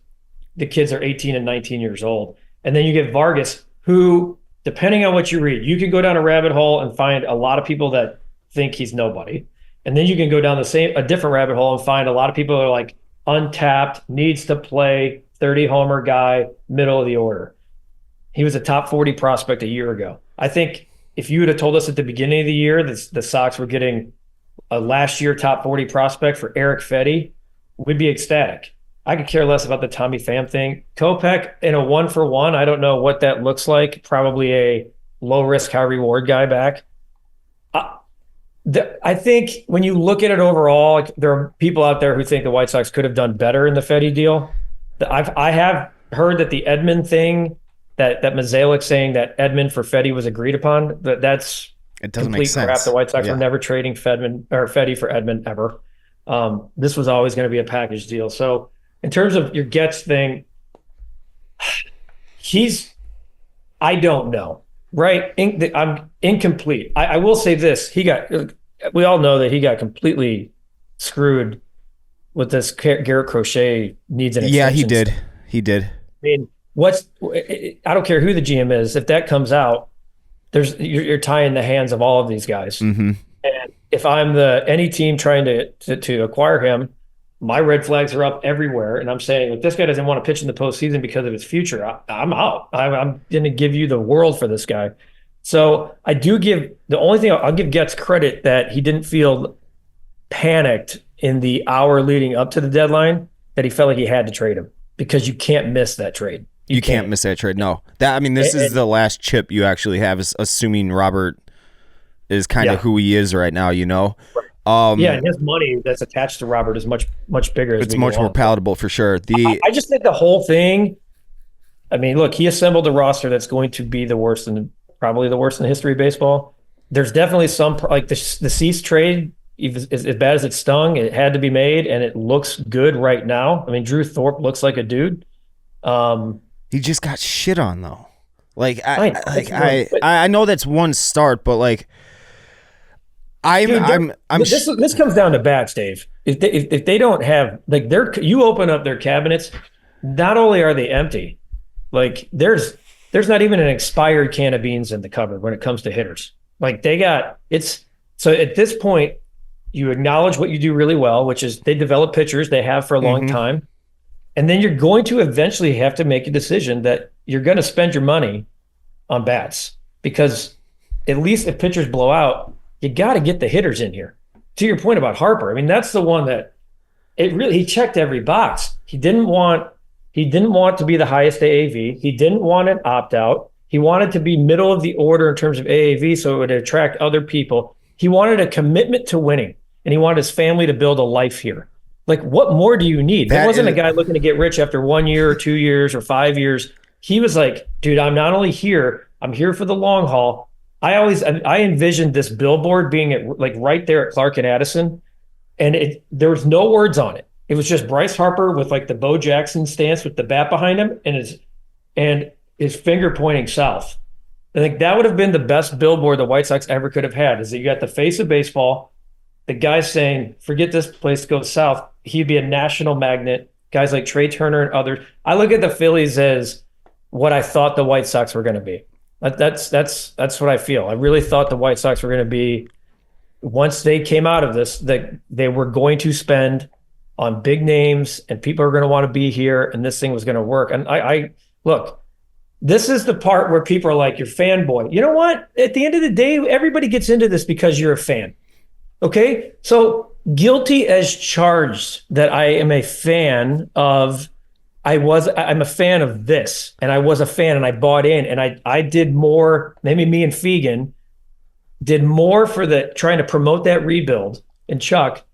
the kids are 18 and 19 years old. And then you get Vargas, who, depending on what you read, you can go down a rabbit hole and find a lot of people that think he's nobody. And then you can go down a different rabbit hole and find a lot of people that are like untapped, needs to play, 30 homer guy, middle of the order. He was a top 40 prospect a year ago. I think if you would have told us at the beginning of the year that the Sox were getting a last year top 40 prospect for Eric Fetty, we'd be ecstatic. I could care less about the Tommy Pham thing. Kopech in a 1-for-1, I don't know what that looks like. Probably a low risk, high reward guy back. I think when you look at it overall, there are people out there who think the White Sox could have done better in the Fetty deal. I have heard that the Edman thing, that Mozeliak saying that Edman for Fetty was agreed upon, that's it doesn't complete make sense. crap. The White Sox Yeah. were never trading Fetty for Edman ever. This was always going to be a package deal. So in terms of your Getz thing, I don't know, right? I'm incomplete. I will say this: we all know that he got completely screwed with this Garrett Crochet needs an extension. Yeah, he did. I mean, I don't care who the GM is. If that comes out, you're tying the hands of all of these guys. Mm-hmm. And if I'm any team trying to acquire him, my red flags are up everywhere. And I'm saying, if this guy doesn't want to pitch in the postseason because of his future, I'm out. I'm going to give you the world for this guy. So I do the only thing I'll give Getz credit that he didn't feel panicked in the hour leading up to the deadline, that he felt like he had to trade him, because you can't miss that trade. You can't miss that trade. No, this is the last chip you actually have, is assuming Robert is kind of who he is right now. You know. And his money that's attached to Robert is much bigger. It's much more palatable for sure. I just think the whole thing. I mean, look, he assembled a roster that's going to be probably the worst in the history of baseball. There's definitely some, like the Cease trade, as bad as it stung, it had to be made, and it looks good right now. I mean, Drew Thorpe looks like a dude. He just got shit on though. I know that's one start, but like, this comes down to bats, Dave. If they don't have, like, you open up their cabinets, not only are they empty, like there's not even an expired can of beans in the cupboard when it comes to hitters. Like so at this point, you acknowledge what you do really well, which is they develop pitchers, they have for a long time. And then you're going to eventually have to make a decision that you're going to spend your money on bats, because at least if pitchers blow out, you got to get the hitters in here. To your point about Harper, I mean, that's the one that he checked every box. He didn't want to be the highest AAV. He didn't want an opt-out. He wanted to be middle of the order in terms of AAV, so it would attract other people. He wanted a commitment to winning, and he wanted his family to build a life here. Like, what more do you need? There wasn't a guy looking to get rich after 1 year or 2 years or 5 years. He was like, dude, I'm not only here, I'm here for the long haul. I envisioned this billboard being right there at Clark and Addison, and there was no words on it. It was just Bryce Harper with like the Bo Jackson stance with the bat behind him and his finger pointing south. I think that would have been the best billboard the White Sox ever could have had, is that you got the face of baseball, the guy saying, forget this place, go south. He'd be a national magnet. Guys like Trey Turner and others. I look at the Phillies as what I thought the White Sox were going to be. That's what I feel. I really thought the White Sox were going to be, once they came out of this, that they were going to spend on big names and people are going to want to be here and this thing was going to work. And I look, this is the part where people are like, you're fanboy. You know what? At the end of the day, everybody gets into this because you're a fan. Okay? So guilty as charged that I am a fan of, I'm a fan of this, and I was a fan and I bought in and I did more, maybe me and Fegan did more for trying to promote that rebuild. And Chuck,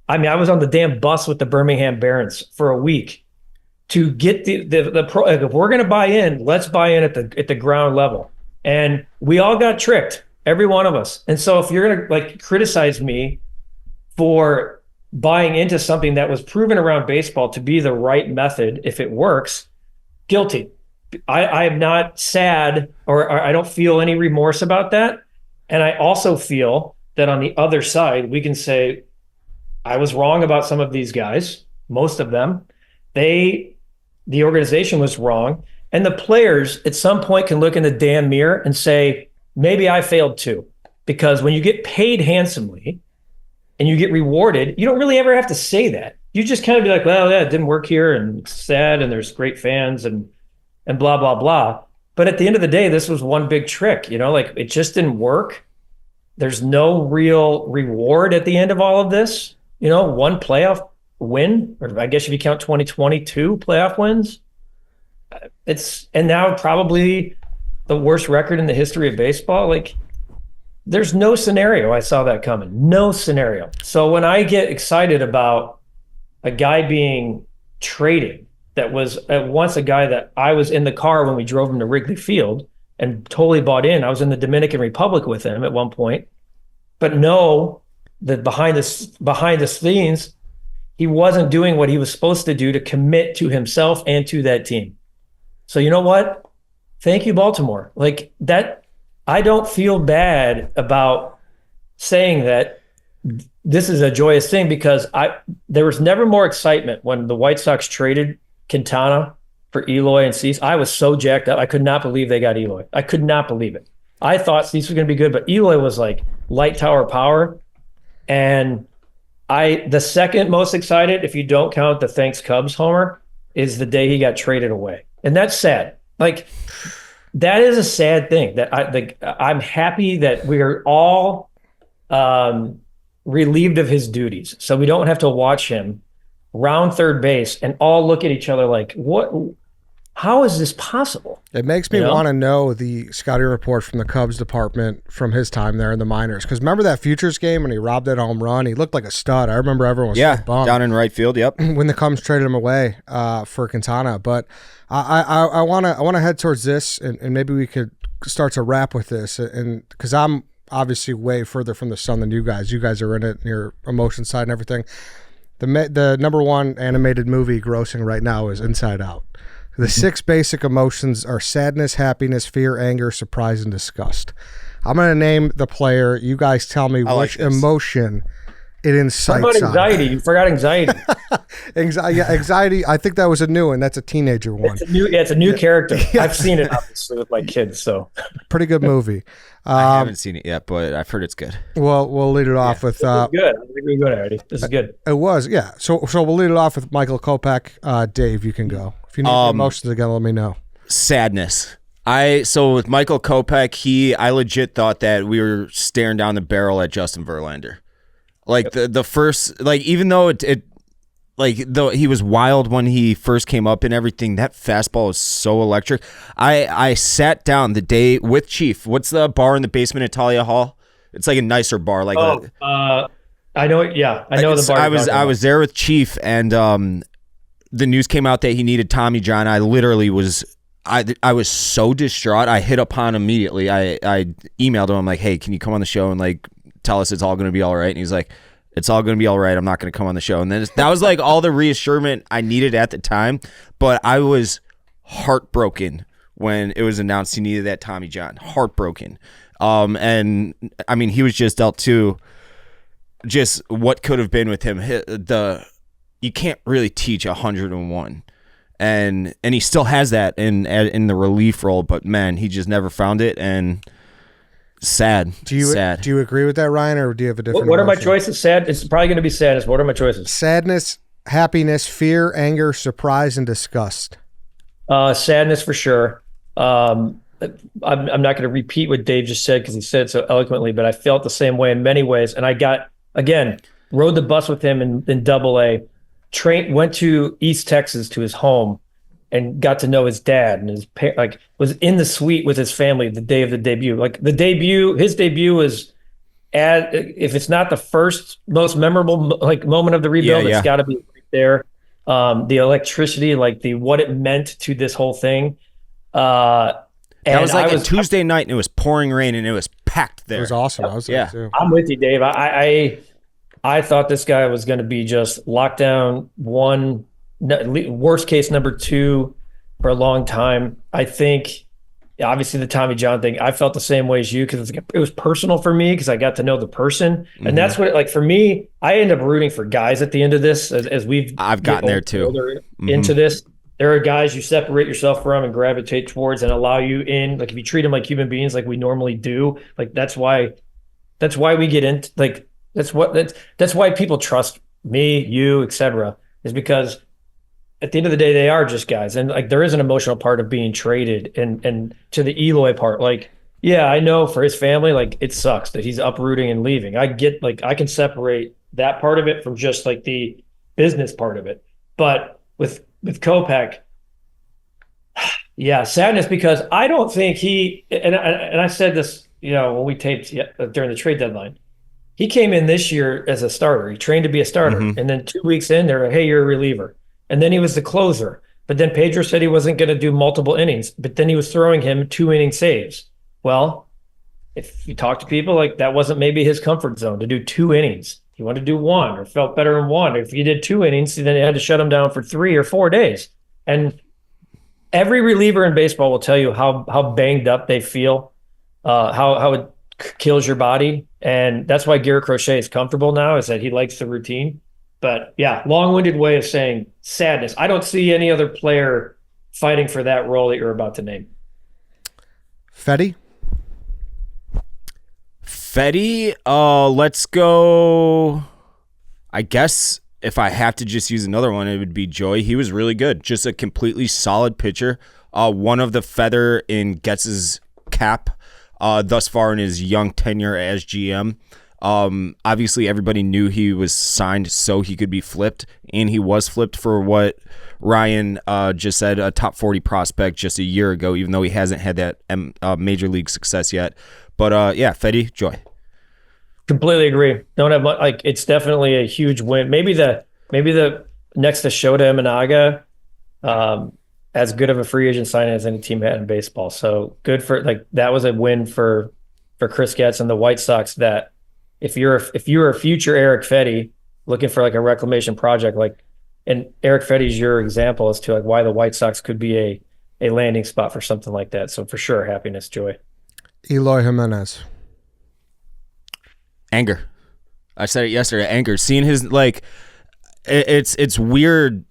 I mean, I was on the damn bus with the Birmingham Barons for a week to get the pro. If we're going to buy in, let's buy in at the ground level. And we all got tricked, every one of us. And so if you're going to criticize me for buying into something that was proven around baseball to be the right method, if it works, guilty. I am not sad or I don't feel any remorse about that. And I also feel that on the other side, we can say, I was wrong about some of these guys, most of them. The organization was wrong. And the players at some point can look in the damn mirror and say, maybe I failed too. Because when you get paid handsomely and you get rewarded, you don't really ever have to say that. You just kind of be like, well, yeah, it didn't work here and it's sad and there's great fans and blah, blah, blah. But at the end of the day, this was one big trick, it just didn't work. There's no real reward at the end of all of this. One playoff win, or I guess if you count 2022 playoff wins, and now probably the worst record in the history of baseball. There's no scenario I saw that coming. No scenario. So when I get excited about a guy being traded that was at once a guy that I was in the car when we drove him to Wrigley Field and totally bought in. I was in the Dominican Republic with him at one point, but know that behind the scenes, he wasn't doing what he was supposed to do to commit to himself and to that team. So you know what? Thank you, Baltimore. That, I don't feel bad about saying that this is a joyous thing, because there was never more excitement when the White Sox traded Quintana for Eloy and Cease. I was so jacked up. I could not believe they got Eloy. I could not believe it. I thought Cease was going to be good, but Eloy was like light tower power. And the second most excited, if you don't count the thanks Cubs homer, is the day he got traded away. And that's sad. That is a sad thing. That I'm happy that we are all relieved of his duties, so we don't have to watch him round third base and all look at each other like, what? How is this possible? It makes me want to know the scouting report from the Cubs department from his time there in the minors. Because remember that Futures game when he robbed that home run? He looked like a stud. I remember everyone was so bummed. Down in right field. Yep. When the Cubs traded him away for Quintana. But I want to head towards this, and maybe we could start to wrap with this. And because I'm obviously way further from the sun than you guys. You guys are in it, and your emotion side and everything. The number one animated movie grossing right now is Inside Out. The 6 basic emotions are sadness, happiness, fear, anger, surprise, and disgust. I'm going to name the player. You guys tell me which emotion it incites. What about anxiety? You forgot anxiety. Anxiety. I think that was a new one. That's a teenager one. It's a new character. Yeah. I've seen it obviously with my kids. So pretty good movie. I haven't seen it yet, but I've heard it's good. Well, we'll lead it off with. Good. I think we're good already. This is good. It was, yeah. So we'll lead it off with Michael Kopech. Dave, you can go. If you need emotions again, let me know. Sadness. So with Michael Kopech, I legit thought that we were staring down the barrel at Justin Verlander. Like the first, like even though though he was wild when he first came up and everything, that fastball is so electric. I sat down the day with Chief. What's the bar in the basement at Talia Hall? It's like a nicer bar. Like I know. Yeah, I know the bar. I was there with Chief, and the news came out that he needed Tommy John. I literally was. I was so distraught. I hit upon immediately. I emailed him. I'm like, hey, can you come on the show and like tell us it's all going to be all right? And he's like, it's all going to be all right. I'm not going to come on the show. And then that was like all the reassurance I needed at the time. But I was heartbroken when it was announced he needed that Tommy John. Heartbroken. And I mean, he was just dealt to just what could have been with him. You can't really teach 101. And he still has that in the relief role, but man, he just never found it, and sad. Do you agree with that, Ryan, or do you have a different? What are my choices? Sad. It's probably going to be sadness. What are my choices? Sadness, happiness, fear, anger, surprise, and disgust. Sadness for sure. I'm not going to repeat what Dave just said because he said it so eloquently, but I felt the same way in many ways. And I rode the bus with him in Double-A. Went to East Texas to his home and got to know his dad, and was in the suite with his family the day of the debut. Like his debut was if it's not the first most memorable moment of the rebuild, it's got to be right there. The electricity, what it meant to this whole thing. That was a Tuesday night, and it was pouring rain, and it was packed there. It was awesome. I was there too. I'm with you, Dave. I thought this guy was going to be just lockdown one, worst case number two for a long time. I think, obviously, the Tommy John thing, I felt the same way as you because it was personal for me because I got to know the person. Mm-hmm. And that's what, for me, I end up rooting for guys at the end of this as I've gotten there too. Into this. There are guys you separate yourself from and gravitate towards and allow you in. Like if you treat them like human beings like we normally do, that's why we get into that's why people trust me, you, etc. is because at the end of the day, they are just guys. And there is an emotional part of being traded and to the Eloy part, I know for his family, it sucks that he's uprooting and leaving. I get I can separate that part of it from just the business part of it. But with Kopech, sadness because I don't think he, and I said this, when we taped during the trade deadline, he came in this year as a starter. He trained to be a starter. Mm-hmm. And then 2 weeks in, they're like, hey, you're a reliever. And then he was the closer. But then Pedro said he wasn't going to do multiple innings. But then he was throwing him 2-inning saves. Well, if you talk to people, that wasn't maybe his comfort zone to do 2 innings. He wanted to do 1 or felt better in 1. If you did 2 innings, then you had to shut him down for 3 or 4 days. And every reliever in baseball will tell you how banged up they feel, how it kills your body. And that's why Garrett Crochet is comfortable now, is that he likes the routine. But long-winded way of saying sadness. I don't see any other player fighting for that role that you're about to name. Fetty, let's go. I guess if I have to just use another one, it would be Joey. He was really good. Just a completely solid pitcher. One of the feather in Getz's cap thus far in his young tenure as GM. Obviously, everybody knew he was signed so he could be flipped, and he was flipped for what Ryan just said, a top 40 prospect just a year ago, even though he hasn't had that major league success yet. But Fetty, Joy. Completely agree. Don't have much, it's definitely a huge win. Maybe the next to Shota Imanaga, as good of a free agent signing as any team had in baseball. So good for that was a win for Chris Getz and the White Sox. That if you're a future Eric Fetty looking for a reclamation project, and Eric Fetty's your example as to why the White Sox could be a landing spot for something like that. So for sure, happiness, joy. Eloy Jimenez. Anger. I said it yesterday. Anger. Seeing his it's weird.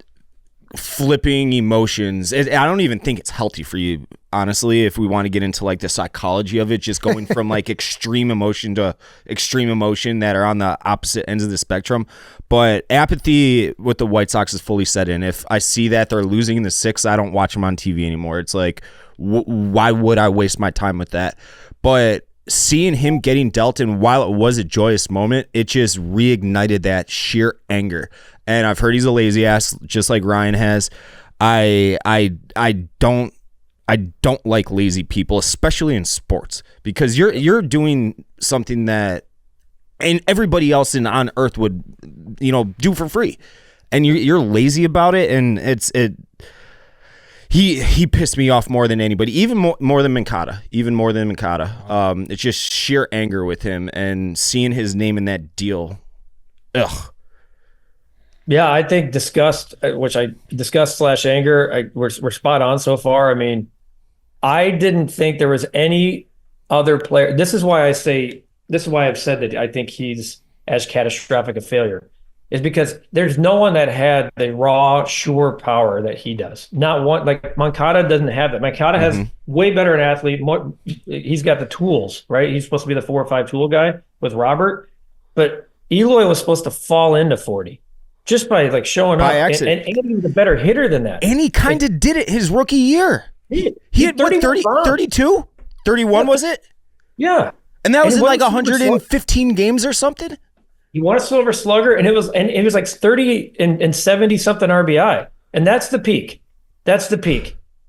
Flipping emotions. I don't even think it's healthy for you honestly, if we want to get into like the psychology of it, just going from like extreme emotion to extreme emotion that are on the opposite ends of the spectrum. But apathy with the White Sox is fully set in. If I see that they're losing in the 6th, I don't watch them on TV anymore. It's like, why would I waste my time with that? But seeing him getting dealt, and while it was a joyous moment, it just reignited that sheer anger. And I've heard he's a lazy ass, just like Ryan has. I don't like lazy people, especially in sports, because you're doing something that and everybody else on earth would, do for free, and you're lazy about it, and he pissed me off more than anybody, even more than Mancata. It's just sheer anger with him and seeing his name in that deal. Ugh. Yeah, I think disgust, /anger, we're spot on so far. I mean, I didn't think there was any other player. This is why I've said that I think he's as catastrophic a failure, is because there's no one that had the raw, sure power that he does. Not one. Like Mancata doesn't have that. Mancata has way better an athlete. He's got the tools, right? He's supposed to be the 4 or 5 tool guy with Robert, but Eloy was supposed to fall into 40 just by like showing up. And he was a better hitter than that. And he kind of did it his rookie year. He had 32, 31 was it? Yeah. And that was in like 115 games or something. He won a Silver Slugger, and it was like 30 and 70 something RBI, and that's the peak.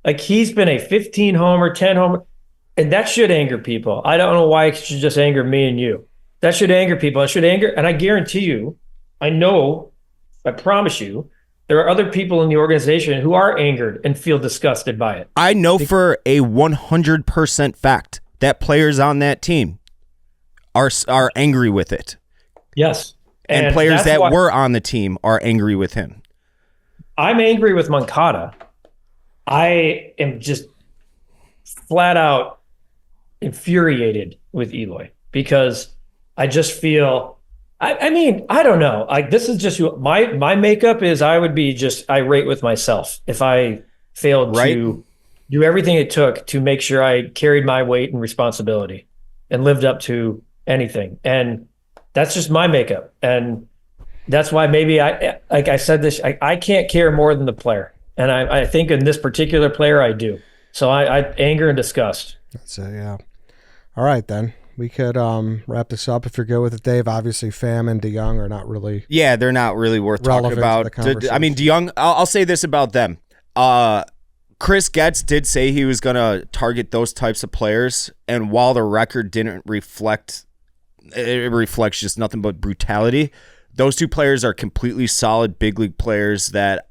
Like he's been a 15 homer, 10 homer, and that should anger people. I don't know why it should just anger me and you. That should anger people. It should anger, and I guarantee you, I promise you, there are other people in the organization who are angered and feel disgusted by it. I know for a 100% fact that players on that team are angry with it. Yes. And players that were on the team are angry with him. I'm angry with Mancata. I am just flat out infuriated with Eloy because I just feel, I mean, I don't know. This is just my makeup is I would be just irate with myself if I failed to do everything it took to make sure I carried my weight and responsibility and lived up to anything. And that's just my makeup. And that's why maybe I said this, I can't care more than the player. And I think in this particular player, I do. So I anger and disgust. That's it. Yeah. All right, then. We could wrap this up if you're good with it, Dave. Obviously, Pham and DeYoung are not really. Yeah, they're not really worth talking about. I mean, DeYoung. I'll say this about them. Chris Getz did say he was going to target those types of players, and while the record didn't reflect, it reflects just nothing but brutality. Those two players are completely solid big league players that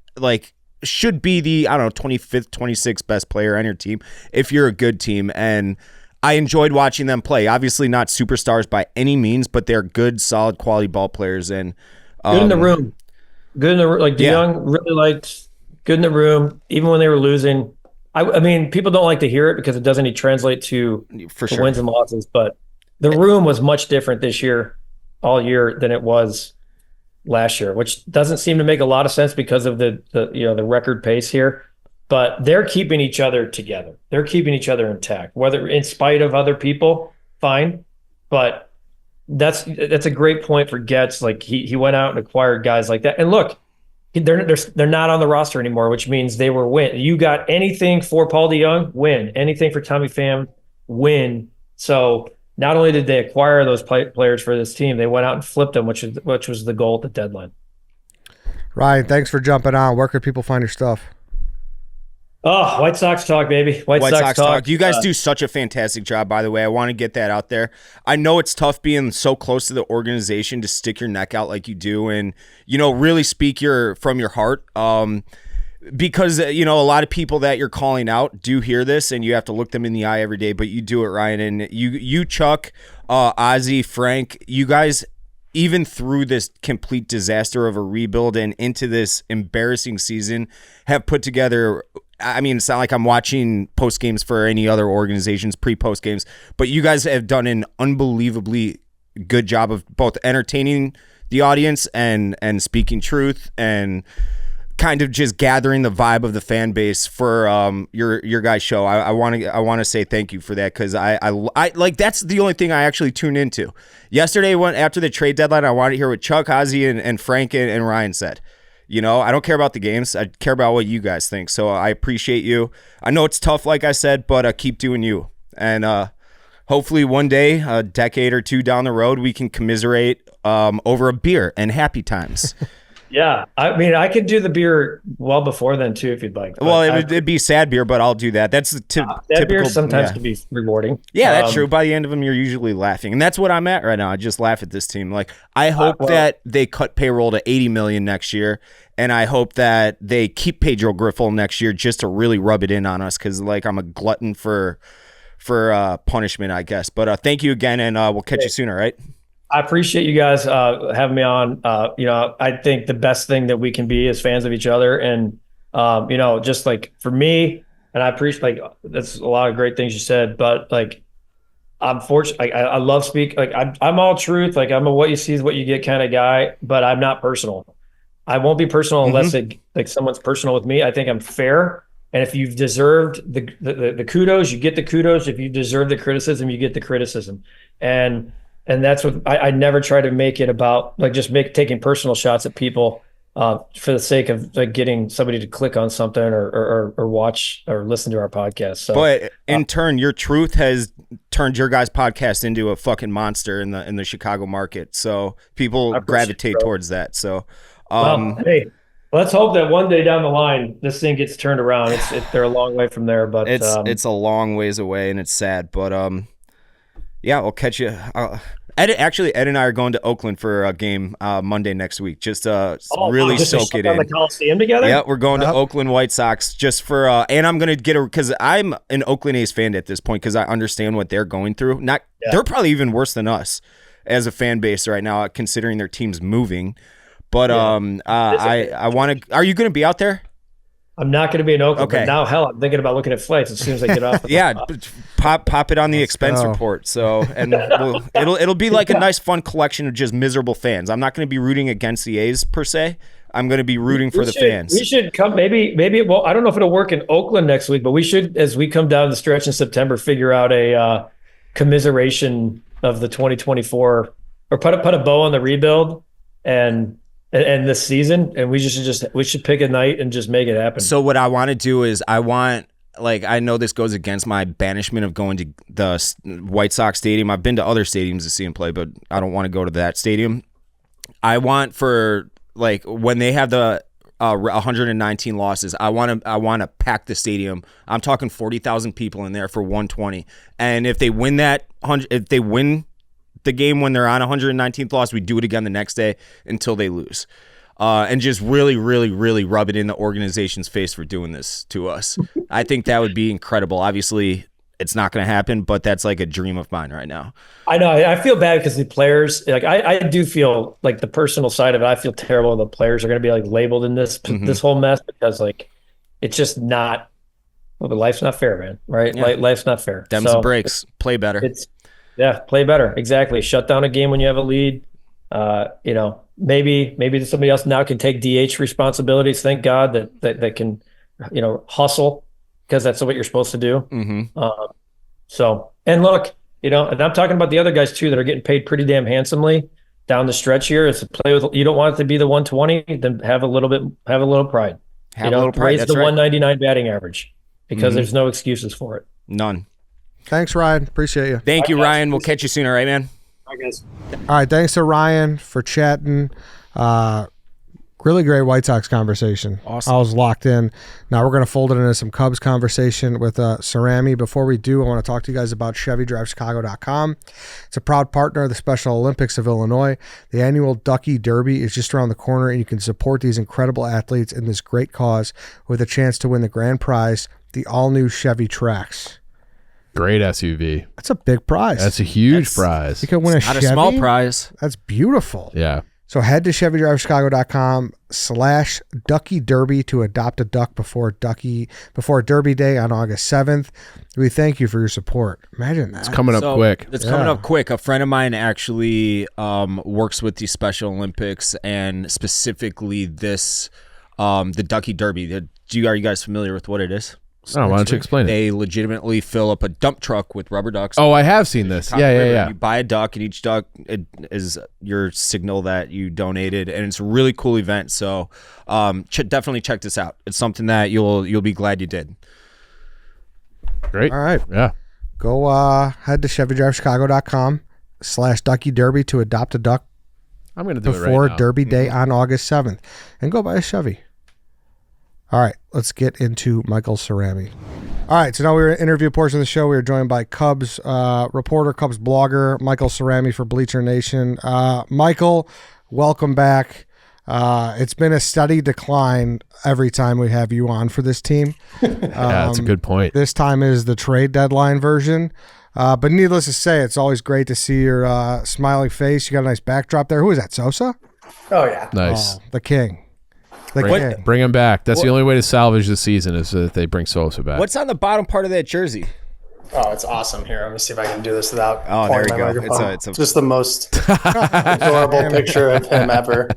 should be the 25th, 26th best player on your team if you're a good team. And I enjoyed watching them play. Obviously not superstars by any means, but they're good, solid, quality ball players. And good in the room. Like DeYoung really liked good in the room, even when they were losing. I mean, people don't like to hear it because it doesn't translate to wins and losses, but the room was much different this year, all year, than it was last year, which doesn't seem to make a lot of sense because of the record pace here. But they're keeping each other together. They're keeping each other intact, whether in spite of other people, fine. But that's a great point for Getz. Like he went out and acquired guys like that. And look, they're not on the roster anymore, which means they were win. You got anything for Paul DeYoung, win. Anything for Tommy Pham, win. So not only did they acquire those players for this team, they went out and flipped them, which was the goal at the deadline. Ryan, thanks for jumping on. Where could people find your stuff? Oh, White Sox talk, baby. White Sox talk. You guys do such a fantastic job, by the way. I want to get that out there. I know it's tough being so close to the organization to stick your neck out like you do and, really speak from your heart. Because, a lot of people that you're calling out do hear this and you have to look them in the eye every day, but you do it, Ryan. And you Chuck, Ozzy, Frank, you guys, even through this complete disaster of a rebuild and into this embarrassing season, have put together. I mean, it's not like I'm watching post games for any other organizations, pre-post games, but you guys have done an unbelievably good job of both entertaining the audience and speaking truth and kind of just gathering the vibe of the fan base for your guys' show. I want to say thank you for that, because I like, that's the only thing I actually tune into. Yesterday, after the trade deadline, I wanted to hear what Chuck, Ozzy, and Frank and Ryan said. You know, I don't care about the games. I care about what you guys think. So I appreciate you. I know it's tough, like I said, but keep doing you. And hopefully one day, a decade or two down the road, we can commiserate over a beer and happy times. Yeah, I mean, I could do the beer well before then too, if you'd like. Well, it'd be sad beer, but I'll do that. That's the typical. Beer sometimes can be rewarding. Yeah, that's true. By the end of them, you're usually laughing, and that's what I'm at right now. I just laugh at this team. Like, I hope that they cut payroll to $80 million next year, and I hope that they keep Pedro Griffel next year just to really rub it in on us, because like I'm a glutton for punishment, I guess. But thank you again, and we'll catch you soon. All right. I appreciate you guys having me on. I think the best thing that we can be is fans of each other. And, just like for me, and I appreciate, like, that's a lot of great things you said, but like, I'm fortunate. I love speak. Like I'm all truth. Like I'm a what you see is what you get kind of guy, but I'm not personal. I won't be personal unless someone's personal with me. I think I'm fair. And if you've deserved the kudos, you get the kudos. If you deserve the criticism, you get the criticism. And that's what I never try to make it about, like just taking personal shots at people for the sake of like getting somebody to click on something or watch or listen to our podcast. So, but in turn, your truth has turned your guys' podcast into a fucking monster in the Chicago market. So people gravitate towards that. So, hey, let's hope that one day down the line this thing gets turned around. They're a long way from there, but it's a long ways away, and it's sad. But yeah, we'll catch you. Ed and I are going to Oakland for a game Monday next week. Just really soak it in. The Coliseum together? Yeah, we're going to Oakland White Sox just for and I'm going to because I'm an Oakland A's fan at this point, because I understand what they're going through. They're probably even worse than us as a fan base right now, considering their team's moving. But I want to. Are you going to be out there? I'm not going to be in Oakland. Okay. But now, hell, I'm thinking about looking at flights as soon as I get off. Pop it on the expense report. So, and it'll be like a nice, fun collection of just miserable fans. I'm not going to be rooting against the A's per se. I'm going to be rooting for the fans. We should come. Maybe. Well, I don't know if it'll work in Oakland next week, but we should, as we come down the stretch in September, figure out a commiseration of the 2024, or put a bow on the rebuild and this season, and we should pick a night and just make it happen. So what I want to do is I know this goes against my banishment of going to the White Sox stadium. I've been to other stadiums to see them play, but I don't want to go to that stadium. I want for like when they have the 119 losses, I want to pack the stadium. I'm talking 40,000 people in there for 120. And if they win the game when they're on 119th loss, we do it again the next day until they lose, and just really, really, really rub it in the organization's face for doing this to us. I think that would be incredible. Obviously, it's not going to happen, but that's like a dream of mine right now. I know. I feel bad because the players, like I do feel like the personal side of it. I feel terrible. The players are going to be like labeled in this whole mess, because like it's just not. Well, but life's not fair, man. Right? Yeah. Life's not fair. Dems and breaks. Play better. Yeah, play better. Exactly. Shut down a game when you have a lead. Maybe somebody else now can take DH responsibilities. Thank God that can, hustle, because that's what you're supposed to do. And look, and I'm talking about the other guys too that are getting paid pretty damn handsomely down the stretch here. It's a play with. You don't want it to be the 120, then have a little pride. Raise the 199 batting average, because there's no excuses for it. None. Thanks, Ryan. Appreciate you. Thank you, Ryan. We'll catch you soon. All right, man. Bye, guys. All right. Thanks to Ryan for chatting. Really great White Sox conversation. Awesome. I was locked in. Now we're going to fold it into some Cubs conversation with Cerami. Before we do, I want to talk to you guys about ChevyDriveChicago.com. It's a proud partner of the Special Olympics of Illinois. The annual Ducky Derby is just around the corner, and you can support these incredible athletes in this great cause with a chance to win the grand prize, the all-new Chevy Trax. Great SUV. That's a big prize. That's a huge prize. You can win a Chevy. Not a small prize. That's beautiful. Yeah. So head to ChevyDriveChicago.com/Ducky Derby to adopt a duck before Derby Day on August 7th. We thank you for your support. Imagine that. It's coming up quick. It's coming up quick. A friend of mine actually works with the Special Olympics, and specifically this The Ducky Derby. Are you guys familiar with what it is? Oh, why don't you explain it? They legitimately fill up a dump truck with rubber ducks. Oh, I have seen this. Yeah. You buy a duck, and each duck is your signal that you donated, and it's a really cool event. So, definitely check this out. It's something that you'll be glad you did. Great. All right. Yeah. Go head to ChevyDriveChicago.com/Ducky Derby to adopt a duck I'm going to do it before right now. Derby Day on August 7th, and go buy a Chevy. All right, let's get into Michael Cerami. All right, so now we're in the interview portion of the show. We are joined by Cubs reporter, Cubs blogger, Michael Cerami for Bleacher Nation. Michael, welcome back. It's been a steady decline every time we have you on for this team. Yeah, that's a good point. This time is the trade deadline version. But needless to say, it's always great to see your smiling face. You got a nice backdrop there. Who is that, Sosa? Oh yeah. Nice. Oh, the king. The king. Bring him back. That's the only way to salvage the season is that they bring Sosa back. What's on the bottom part of that jersey? Oh, it's awesome. Here, let me see if I can do this without Oh, there pulling we my go. microphone. It's Just the most adorable picture of him ever.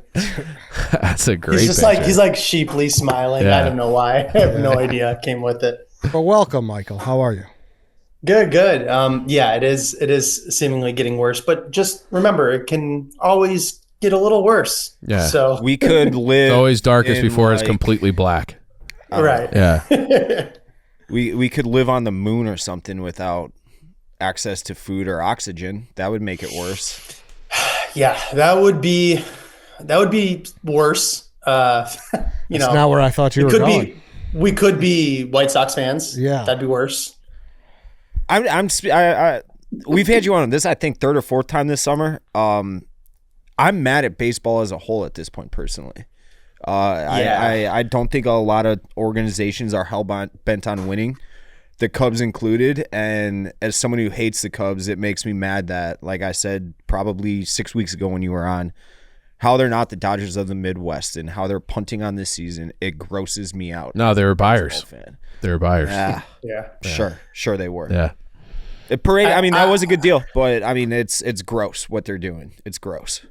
That's a great He's just picture. he's like sheeply smiling. Yeah. I don't know why. I have no idea. Came with it. But welcome, Michael. How are you? Good. Yeah, it is seemingly getting worse, but just remember, it can always get a little worse. Yeah. So We could live. It's always darkest in, before it's like- completely black. right. Yeah. We could live on the moon or something without access to food or oxygen. That would make it worse. Yeah, that would be worse. That's not where I thought you were going. We could be White Sox fans. Yeah. That'd be worse. We've had you on this, I think, third or fourth time this summer. I'm mad at baseball as a whole at this point, personally. I don't think a lot of organizations are hell-bent on winning, the Cubs included. And as someone who hates the Cubs, it makes me mad that, like I said probably 6 weeks ago when you were on, how they're not the Dodgers of the Midwest and how they're punting on this season. It grosses me out. No, they were buyers. Fan. They were buyers. Yeah, Yeah. sure they were. Yeah. Parade. I mean, that was a good deal, but I mean, it's gross what they're doing. It's gross.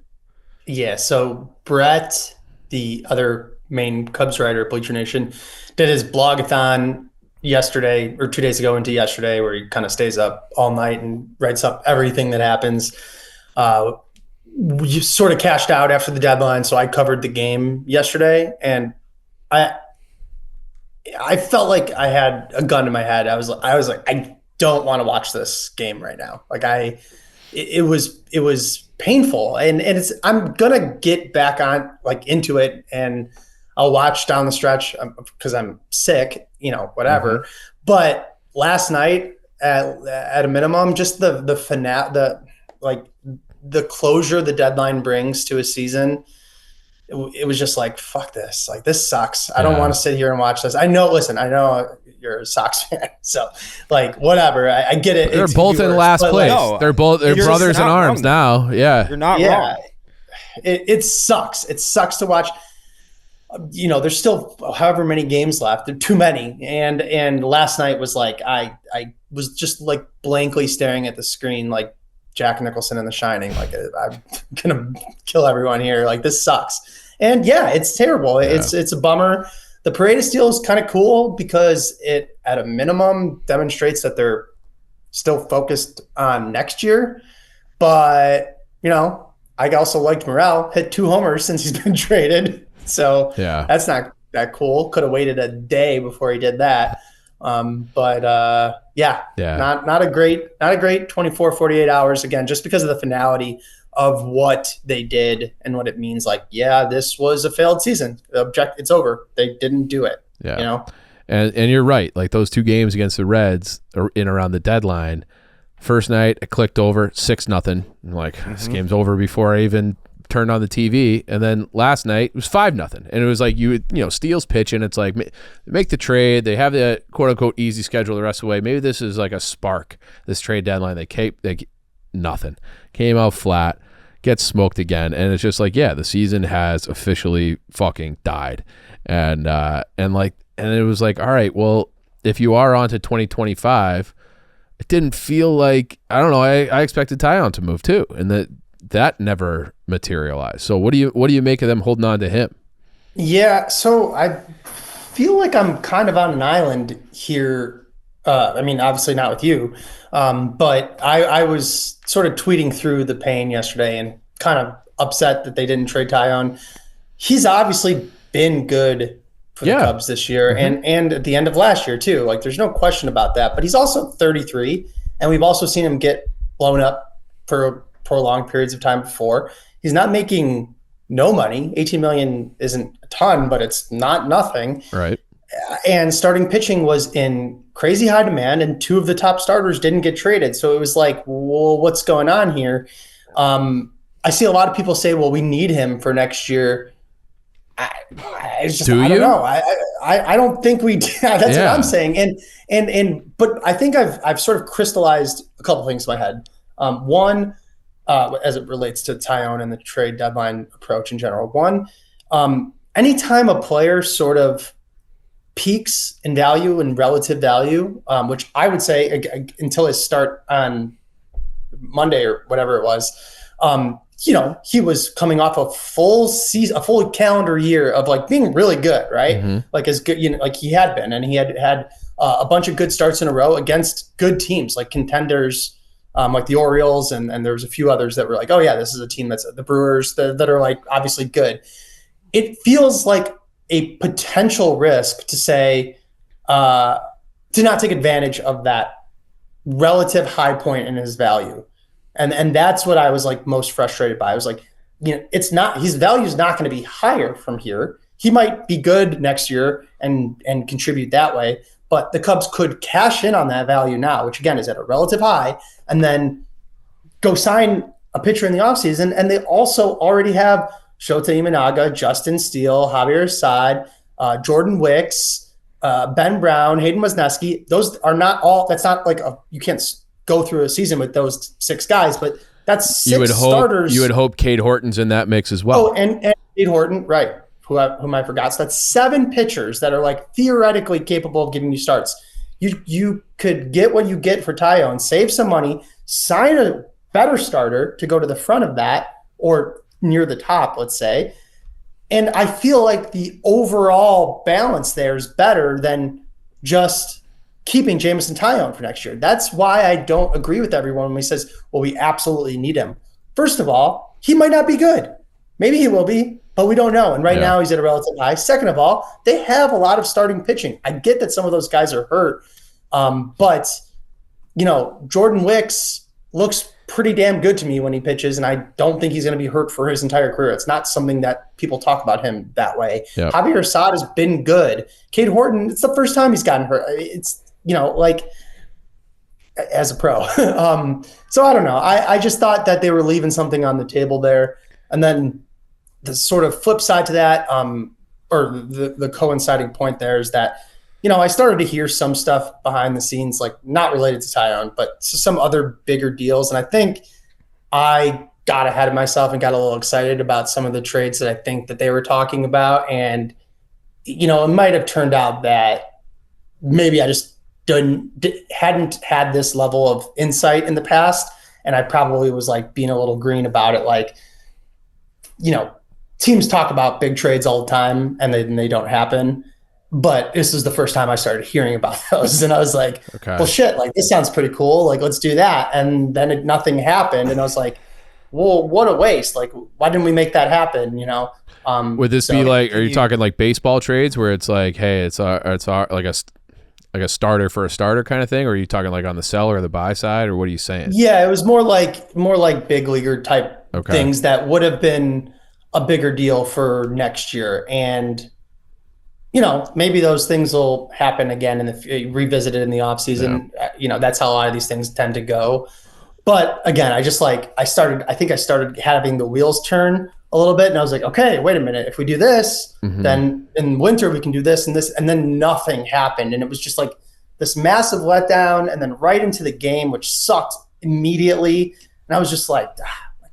Yeah. So Brett, the other main Cubs writer at Bleacher Nation, did his blogathon yesterday or 2 days ago into yesterday, where he kind of stays up all night and writes up everything that happens. We sort of cashed out after the deadline, so I covered the game yesterday, and I felt like I had a gun to my head. I was like, I don't want to watch this game right now. Like it was painful, and I'm gonna get back on like into it, and I'll watch down the stretch because I'm sick, whatever. Mm-hmm. But last night, at a minimum, just the closure the deadline brings to a season, it was just like, fuck this. Like, this sucks. I don't want to sit here and watch this. I know you're a Sox fan, so like, whatever. I get it. They're It's both in viewers, last but, place. like, They're brothers in arms now. Yeah. You're not yeah, wrong. it sucks. It sucks to watch. There's still however many games left. There are too many. And last night was like, I was just like blankly staring at the screen, like Jack Nicholson in The Shining. Like, I'm gonna kill everyone here. Like, this sucks. And yeah, it's terrible. Yeah. It's a bummer. The Parade of Steel is kind of cool because it, at a minimum, demonstrates that they're still focused on next year. But, I also liked Morel, hit 2 homers since he's been traded. So Yeah. that's not that cool. Could have waited a day before he did that. But not a great 24, 48 hours, again, just because of the finality of what they did and what it means. Like, yeah, this was a failed season. It's over. They didn't do it. Yeah. And you're right. Like, those 2 games against the Reds are in around the deadline. First night, it clicked over 6-0. I'm like, this game's over before I even turned on the TV. And then last night it was 5-0. And it was like, Steele's pitching. It's like, make the trade. They have the quote unquote easy schedule the rest of the way. Maybe this is like a spark, this trade deadline. Nothing. Came out flat, gets smoked again. And it's just like, yeah, the season has officially fucking died. And it was like, all right, well, if you are on to 2025, it didn't feel like, I don't know, I expected Tyon to move too. And that never materialized. So what do you make of them holding on to him? Yeah, so I feel like I'm kind of on an island here. I mean, obviously not with you, but I was sort of tweeting through the pain yesterday and kind of upset that they didn't trade Tyon. He's obviously been good for the Yeah. Cubs this year and at the end of last year too. Like, there's no question about that. But he's also 33, and we've also seen him get blown up for prolonged periods of time before. He's not making no money. 18 million isn't a ton, but it's not nothing. Right. And starting pitching was in crazy high demand, and two of the top starters didn't get traded. So it was like, well, what's going on here? I see a lot of people say, well, we need him for next year. I don't know. I don't think we. That's what I'm saying. But I think I've sort of crystallized a couple things in my head. One, as it relates to Tyon and the trade deadline approach in general. One, anytime a player sort of peaks in value and relative value, which I would say until his start on Monday or whatever it was, he was coming off a full season, a full calendar year of like being really good, right? Mm-hmm. Like as good, like he had been, and he had a bunch of good starts in a row against good teams, like contenders, like the Orioles, and there was a few others that were like, oh yeah, this is a team that's the Brewers that are like obviously good. It feels like a potential risk to say, to not take advantage of that relative high point in his value. And that's what I was like most frustrated by. I was like, it's not, his value is not going to be higher from here. He might be good next year and contribute that way, but the Cubs could cash in on that value now, which again is at a relative high, and then go sign a pitcher in the offseason. And they also already have Shota Imanaga, Justin Steele, Javier Assad, Jordan Wicks, Ben Brown, Hayden Wesneski. Those are not all, that's not like you can't go through a season with those six guys, but that's six starters. You would hope Cade Horton's in that mix as well. Oh, and Cade Horton, right, whom I forgot. So that's seven pitchers that are like theoretically capable of giving you starts. You could get what you get for Tyon, save some money, sign a better starter to go to the front of that or near the top, let's say. And I feel like the overall balance there is better than just keeping Jameson Tyon for next year. That's why I don't agree with everyone when he says, well, we absolutely need him. First of all, he might not be good. Maybe he will be, but we don't know. And right now he's at a relative high. Second of all, they have a lot of starting pitching. I get that some of those guys are hurt. But Jordan Wicks looks pretty damn good to me when he pitches, and I don't think he's going to be hurt for his entire career. It's not something that people talk about him that way. Yep. Javier Assad has been good. Cade Horton, it's the first time he's gotten hurt. It's, like as a pro. So I don't know. I just thought that they were leaving something on the table there. And then the sort of flip side to that, or the coinciding point there is that, I started to hear some stuff behind the scenes, like not related to Tyon, but some other bigger deals. And I think I got ahead of myself and got a little excited about some of the trades that I think that they were talking about. And, it might have turned out that maybe I just hadn't had this level of insight in the past. And I probably was like being a little green about it. Like, teams talk about big trades all the time and they don't happen. But this is the first time I started hearing about those. And I was like, well, shit, like this sounds pretty cool. Like, let's do that. And then nothing happened. And I was like, well, what a waste. Like, why didn't we make that happen? Would this be like, are you talking like baseball trades where it's like, hey, it's like a starter for a starter kind of thing? Or are you talking like on the sell or the buy side, or what are you saying? Yeah, it was more like big leaguer type things that would have been a bigger deal for next year. And, maybe those things will happen again revisited in the off season. Yeah. That's how a lot of these things tend to go. But again, I started having the wheels turn a little bit, and I was like, okay, wait a minute. If we do this, then in winter we can do this and this, and then nothing happened. And it was just like this massive letdown, and then right into the game, which sucked immediately. And I was just like,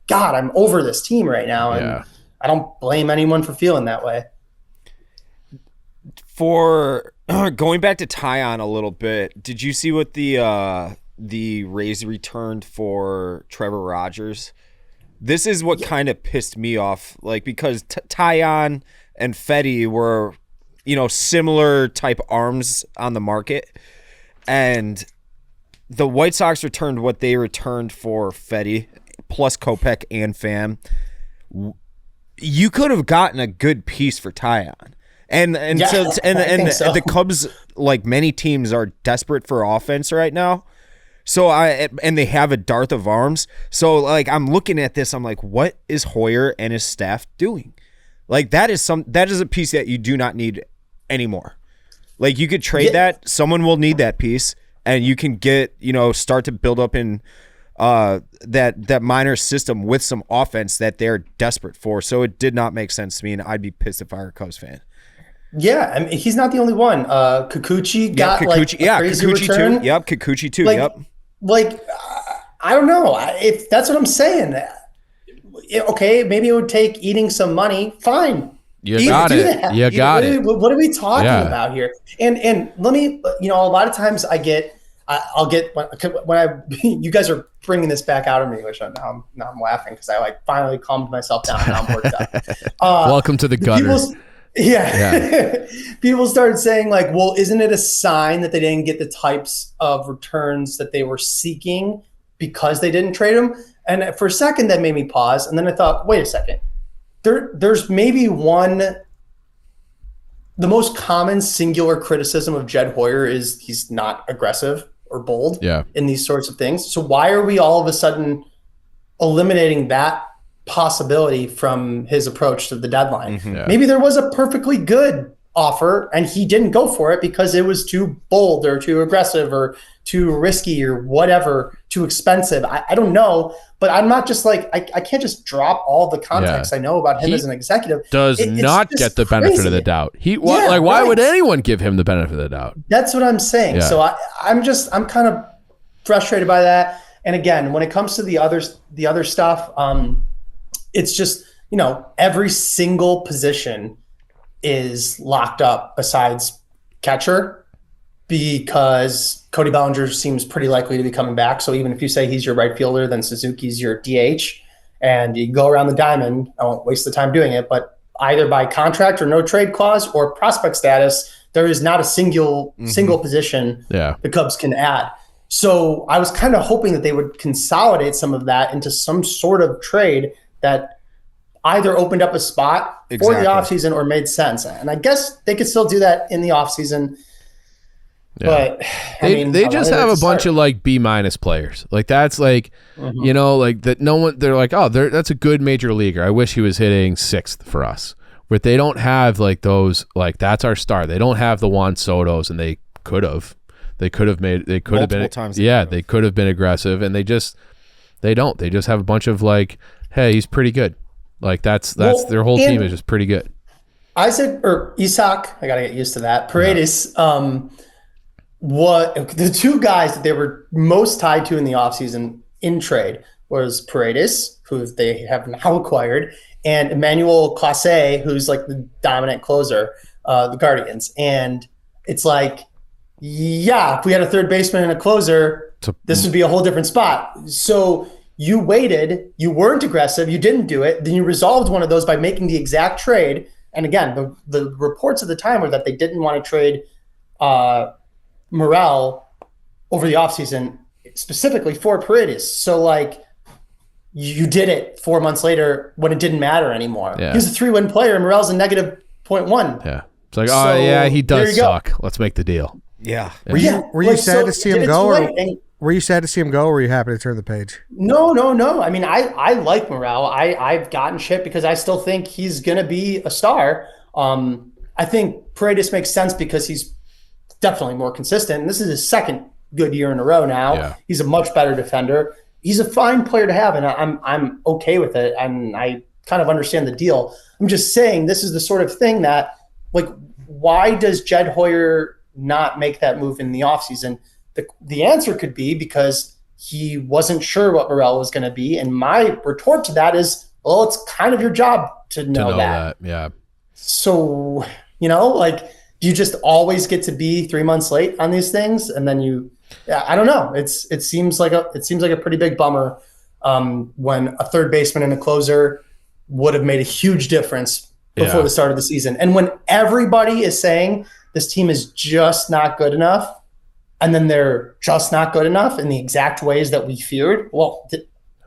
God, I'm over this team right now. And I don't blame anyone for feeling that way. For going back to Tyon a little bit, did you see what the Rays returned for Trevor Rogers? This is what kind of pissed me off, like, because Tyon and Fetty were, similar type arms on the market. And the White Sox returned what they returned for Fetty, plus Kopech and Pham. You could have gotten a good piece for Tyon. And the Cubs, like many teams, are desperate for offense right now. So and they have a dearth of arms. So like I'm looking at this, I'm like, what is Hoyer and his staff doing? Like that is a piece that you do not need anymore. Like you could trade that, someone will need that piece, and you can get, start to build up in that minor system with some offense that they're desperate for. So it did not make sense to me, and I'd be pissed if I were a Cubs fan. Yeah, I mean, he's not the only one. Kikuchi got like a crazy return. Too. Yep, Kikuchi too. Like, yep. Like, I don't know. If that's what I'm saying. Okay, maybe it would take eating some money. Fine. You got it. You got it. What are we talking about here? And let me, a lot of times I'll get when you guys are bringing this back out of me, which now I'm laughing because I like finally calmed myself down and I'm worked up. Welcome to the gutter. People started saying like, well, isn't it a sign that they didn't get the types of returns that they were seeking because they didn't trade them? And for a second that made me pause. And then I thought, wait a second, there's maybe the most common singular criticism of Jed Hoyer is he's not aggressive or bold in these sorts of things. So why are we all of a sudden eliminating that possibility from his approach to the deadline? Maybe there was a perfectly good offer and he didn't go for it because it was too bold or too aggressive or too risky or whatever, too expensive. I don't know, but I'm not just like, I can't just drop all the context I know about him as an executive. Does not get the benefit of the doubt. Why would anyone give him the benefit of the doubt? That's what I'm saying. Yeah. So I'm kind of frustrated by that. And again, when it comes to the other stuff, it's just, every single position is locked up besides catcher because Cody Bellinger seems pretty likely to be coming back. So even if you say he's your right fielder, then Suzuki's your DH, and you go around the diamond. I won't waste the time doing it, but either by contract or no trade clause or prospect status, there is not a single position the Cubs can add. So I was kind of hoping that they would consolidate some of that into some sort of trade that either opened up a spot for the offseason or made sense. And I guess they could still do that in the offseason. But they just have a bunch of like B- players. Like that's like, like that no one, they're like, oh, that's a good major leaguer. I wish he was hitting 6th for us. But they don't have like those, like that's our star. They don't have the Juan Sotos, and they could have. They could have been aggressive, and they don't. They just have a bunch of like, hey, he's pretty good. Like that's their whole team is just pretty good. Isak, I gotta get used to that. Paredes, what the two guys that they were most tied to in the offseason in trade was Paredes, who they have now acquired, and Emmanuel Clase, who's like the dominant closer, the Guardians. And it's like, if we had a third baseman and a closer, this would be a whole different spot. So you waited, you weren't aggressive, you didn't do it, then you resolved one of those by making the exact trade. And again, the reports at the time were that they didn't want to trade Morel over the offseason specifically for Paredes. So like you did it 4 months later when it didn't matter anymore. Yeah. He was a 3-win player and Morel's a negative 0.1. Yeah. It's like, he does suck. Let's make the deal. Yeah. Were you sad to see him go? Were you sad to see him go, or were you happy to turn the page? No. I mean, I like Morel. I've gotten shit because I still think he's going to be a star. I think Paredes makes sense because he's definitely more consistent. And this is his second good year in a row now. Yeah. He's a much better defender. He's a fine player to have, and I'm okay with it. And I kind of understand the deal. I'm just saying this is the sort of thing that, like, why does Jed Hoyer not make that move in the offseason? The answer could be because he wasn't sure what Morel was going to be. And my retort to that is, well, it's kind of your job to know that. Yeah. So, like, do you just always get to be 3 months late on these things? And then I don't know. It seems like a pretty big bummer when a third baseman and a closer would have made a huge difference before the start of the season. And when everybody is saying this team is just not good enough, and then they're just not good enough in the exact ways that we feared, well,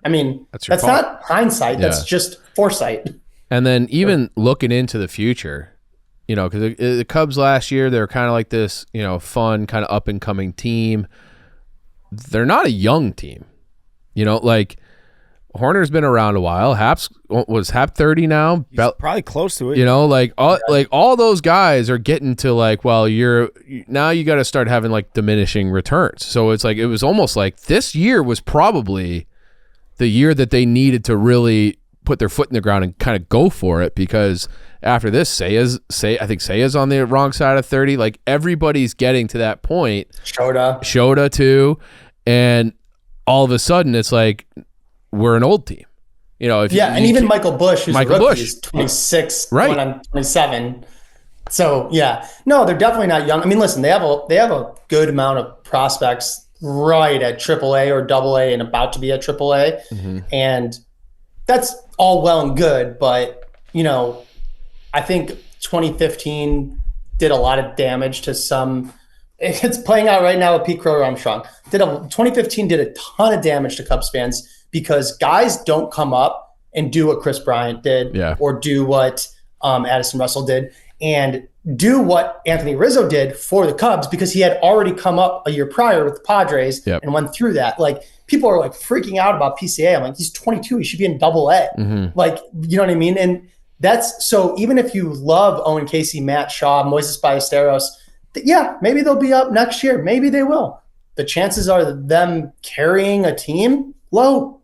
I mean, that's not hindsight. Yeah. That's just foresight. And then even looking into the future, you know, because the Cubs last year, they were kind of like this, you know, fun, kind of up-and-coming team. They're not a young team. You know, like Horner's been around a while. Was Hap 30 now? He's probably close to it. You know, like all those guys are getting to like, well, now you got to start having like diminishing returns. So it's like, it was almost like this year was probably the year that they needed to really put their foot in the ground and kind of go for it, because after this, I think Seiya's on the wrong side of 30. Like everybody's getting to that point. Shota too. And all of a sudden it's like, we're an old team. You know, and even Michael Bush, who's a rookie, is 26, going on 27. So yeah, no, they're definitely not young. I mean, listen, they have a good amount of prospects right at AAA or AA and about to be at AAA, and that's all well and good. But you know, I think 2015 did a lot of damage to some. It's playing out right now with Pete Crow Armstrong. 2015 did a ton of damage to Cubs fans because guys don't come up and do what Chris Bryant did, or do what Addison Russell did, and do what Anthony Rizzo did for the Cubs, because he had already come up a year prior with the Padres and went through that. Like, people are like freaking out about PCA. I'm like, he's 22. He should be in AA. Like, you know what I mean? And that's so even if you love Owen Casey, Matt Shaw, Moises Ballesteros, yeah, maybe they'll be up next year. Maybe they will. The chances are them carrying a team low.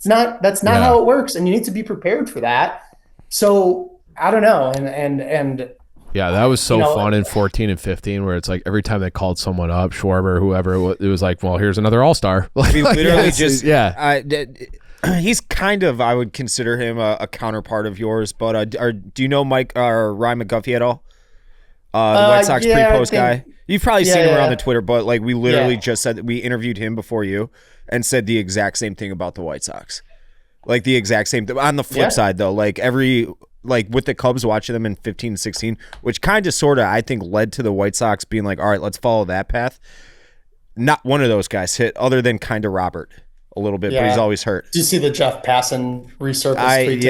That's not how it works, and you need to be prepared for that. So I don't know, and yeah, that was so fun in 14 and 15, where it's like every time they called someone up, Schwarber, whoever, it was like, well, here's another all-star. We literally he's kind of, I would consider him a counterpart of yours, but do you know Mike or Ryan McGuffey at all? The White Sox pre-post guy. You've probably seen him around the Twitter, but like we literally just said that we interviewed him before you and said the exact same thing about the White Sox. Like the exact same thing. On the flip side though, like with the Cubs watching them in 15 and 16, which kind of sort of I think led to the White Sox being like, all right, let's follow that path. Not one of those guys hit, other than kind of Robert a little bit, but he's always hurt. Did you see the Jeff Passan resurface tweet?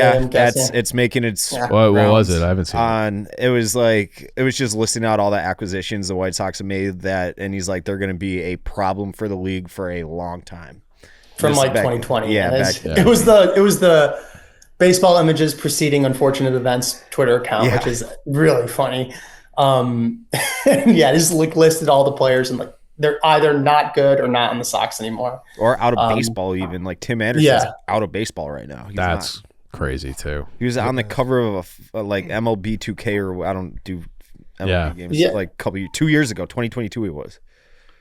It's making its what was it? I haven't seen it. It was just listing out all the acquisitions the White Sox have made, and he's like, they're going to be a problem for the league for a long time. From like 2020. It was the Baseball Images Preceding Unfortunate Events Twitter account, which is really funny. Just listed all the players and like they're either not good or not in the Sox anymore, or out of baseball. Even like Tim Anderson's out of baseball right now. That's crazy too. He was on the cover of a like MLB 2K, or I don't do MLB games. Like 2 years ago, 2022 he was.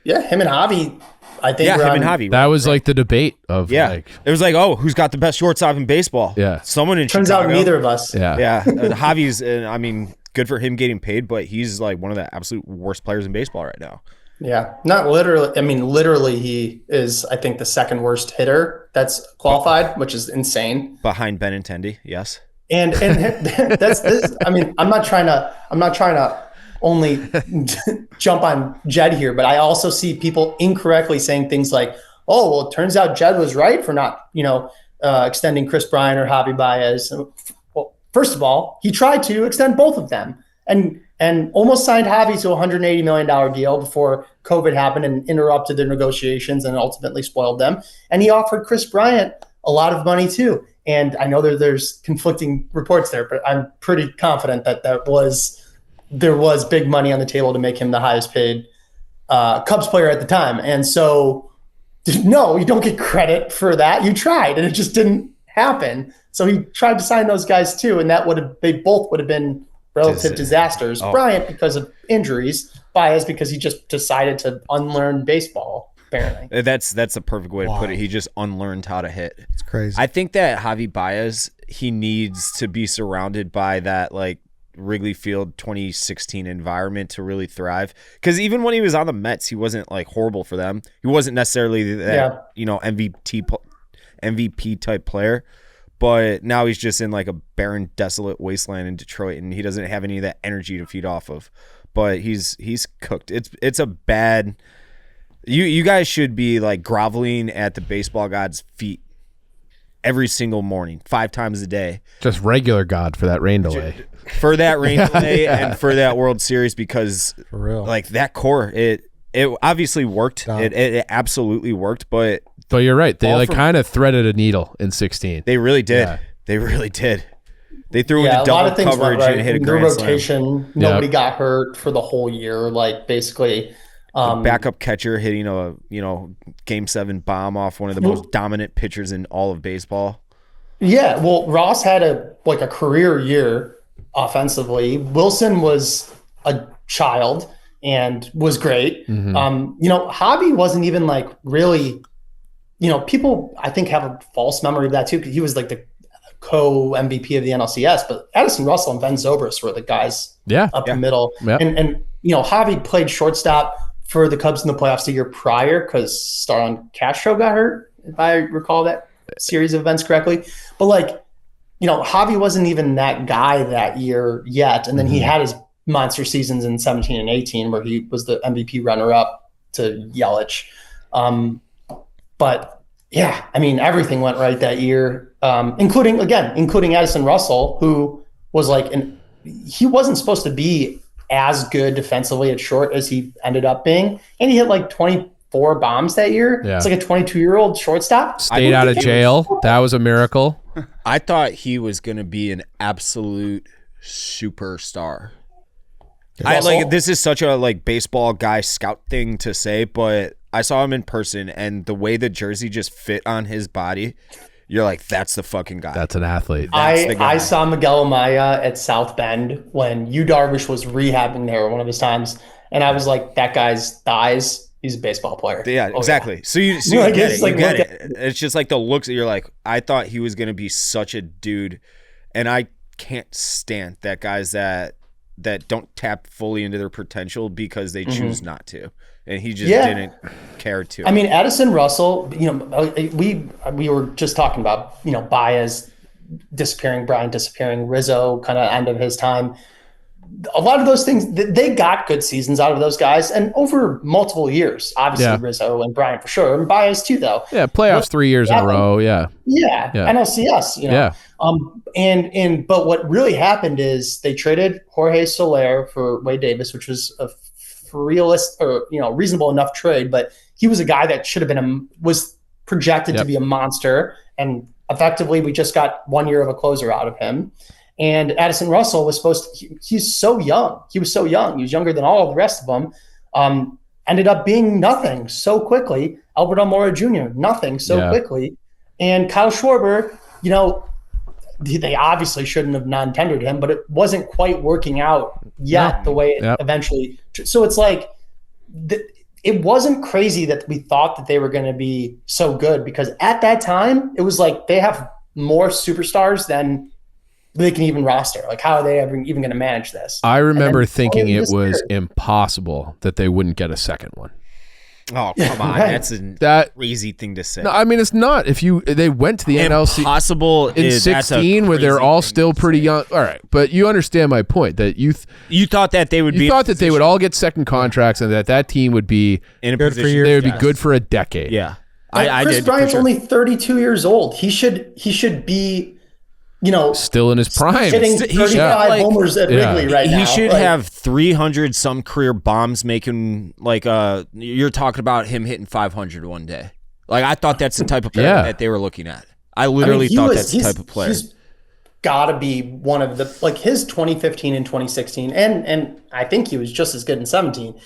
Yeah, him and Javi. I think him and Javi. That was like the debate of it was like, oh, who's got the best shortstop in baseball? Yeah, someone in Turns Chicago. out neither of us. Yeah. Javi's. I mean, good for him getting paid, but he's like one of the absolute worst players in baseball right now. Yeah, not literally. I mean, literally, he is, I think, the second worst hitter that's qualified, which is insane. Behind Benintendi, yes. And that's this. I mean, I'm not trying to only jump on Jed here, but I also see people incorrectly saying things like, "Oh, well, it turns out Jed was right for not, extending Chris Bryant or Javi Baez." Well, first of all, he tried to extend both of them, and almost signed Javi to a $180 million deal before COVID happened and interrupted their negotiations and ultimately spoiled them. And he offered Chris Bryant a lot of money too. And I know there's conflicting reports there, but I'm pretty confident that there was big money on the table to make him the highest paid Cubs player at the time. And so, no, you don't get credit for that. You tried, and it just didn't happen. So he tried to sign those guys too, and they both would have been relative disasters. Bryant because of injuries, Baez because he just decided to unlearn baseball, apparently. That's a perfect way to put it. He just unlearned how to hit. It's crazy. I think that Javi Baez, he needs to be surrounded by that like Wrigley Field 2016 environment to really thrive. Because even when he was on the Mets, he wasn't like horrible for them. He wasn't necessarily that MVP type player. but now he's just in like a barren, desolate wasteland in Detroit, and he doesn't have any of that energy to feed off of. But he's cooked. It's a bad. You guys should be like groveling at the baseball god's feet every single morning, 5 times a day. Just regular God for that rain delay. For that rain delay and for that World Series, because For real. like that core, it obviously worked. It absolutely worked, but you're right. They all kind of threaded a needle in 16. they really did. Yeah. They really did. They threw Yeah, into a lot double of things went coverage right. and hit a The grand slam. rotation, nobody got hurt for the whole year. Like basically, Backup catcher hitting a Game 7 bomb off one of the most dominant pitchers in all of baseball. yeah. Well, Ross had a career year offensively. Wilson was a child and was great. Hobby wasn't even like really. People I think have a false memory of that too, because he was like the co-MVP of the NLCS, but Addison Russell and Ben Zobrist were the guys up the middle. Yeah. And Javi played shortstop for the Cubs in the playoffs the year prior because Starlin Castro got hurt, if I recall that series of events correctly. But Javi wasn't even that guy that year yet. And then he had his monster seasons in 17 and 18 where he was the MVP runner-up to Yelich. But yeah, I mean, everything went right that year, including Addison Russell, who was he wasn't supposed to be as good defensively at short as he ended up being. And he hit like 24 bombs that year. Yeah. It's like a 22-year-old shortstop. Stayed out of jail. That was a miracle. I thought he was going to be an absolute superstar. This is such a baseball guy scout thing to say, but I saw him in person, and the way the jersey just fit on his body, you're like, that's the fucking guy. That's an athlete. That's the guy. I saw Miguel Amaya at South Bend when Yu Darvish was rehabbing there one of his times, and I was like, that guy's thighs, he's a baseball player. Yeah, exactly. So you get it. You get it. It's just like the looks that you're like, I thought he was going to be such a dude, and I can't stand that guys that don't tap fully into their potential because they choose not to. And he just didn't care to. I mean, Addison Russell, we were just talking about, Baez disappearing, Bryant disappearing, Rizzo kind of end of his time. A lot of those things, they got good seasons out of those guys and over multiple years. Obviously, Rizzo and Bryant for sure. And Baez too, though. Yeah, playoffs 3 years in a row. Yeah. Yeah. NLCS, Yeah. But what really happened is they traded Jorge Soler for Wade Davis, which was a reasonable enough trade, but he was a guy that should have was projected to be a monster, and effectively we just got 1 year of a closer out of him. And Addison Russell was he's so young. He was so young. He was younger than all of the rest of them. Ended up being nothing so quickly. Albert Almora Jr., nothing so quickly. And Kyle Schwarber, they obviously shouldn't have non-tendered him, but it wasn't quite working out yet the way it eventually. So it's like it wasn't crazy that we thought that they were going to be so good, because at that time it was like they have more superstars than they can even roster. Like, how are they ever even going to manage this? I remember thinking it was impossible that they wouldn't get a second one. Oh, come on. That's a crazy thing to say. No, I mean, it's not. They went to the NLC Impossible in 16 where they're all still pretty young. All right, but you understand my point that you thought that they would they would all get second contracts and that team would be in a good position. for years. They would be good for a decade. Yeah. Chris Bryant's only 32 years old. He should be, still in his prime. hitting 35 homers at Wrigley right now. He should have 300 some career bombs, making you're talking about him hitting 500 one day. Like, I thought that's the type of player that they were looking at. I literally thought that's the type of player. He's got to be one of the his 2015 and 2016, and I think he was just as good in 17.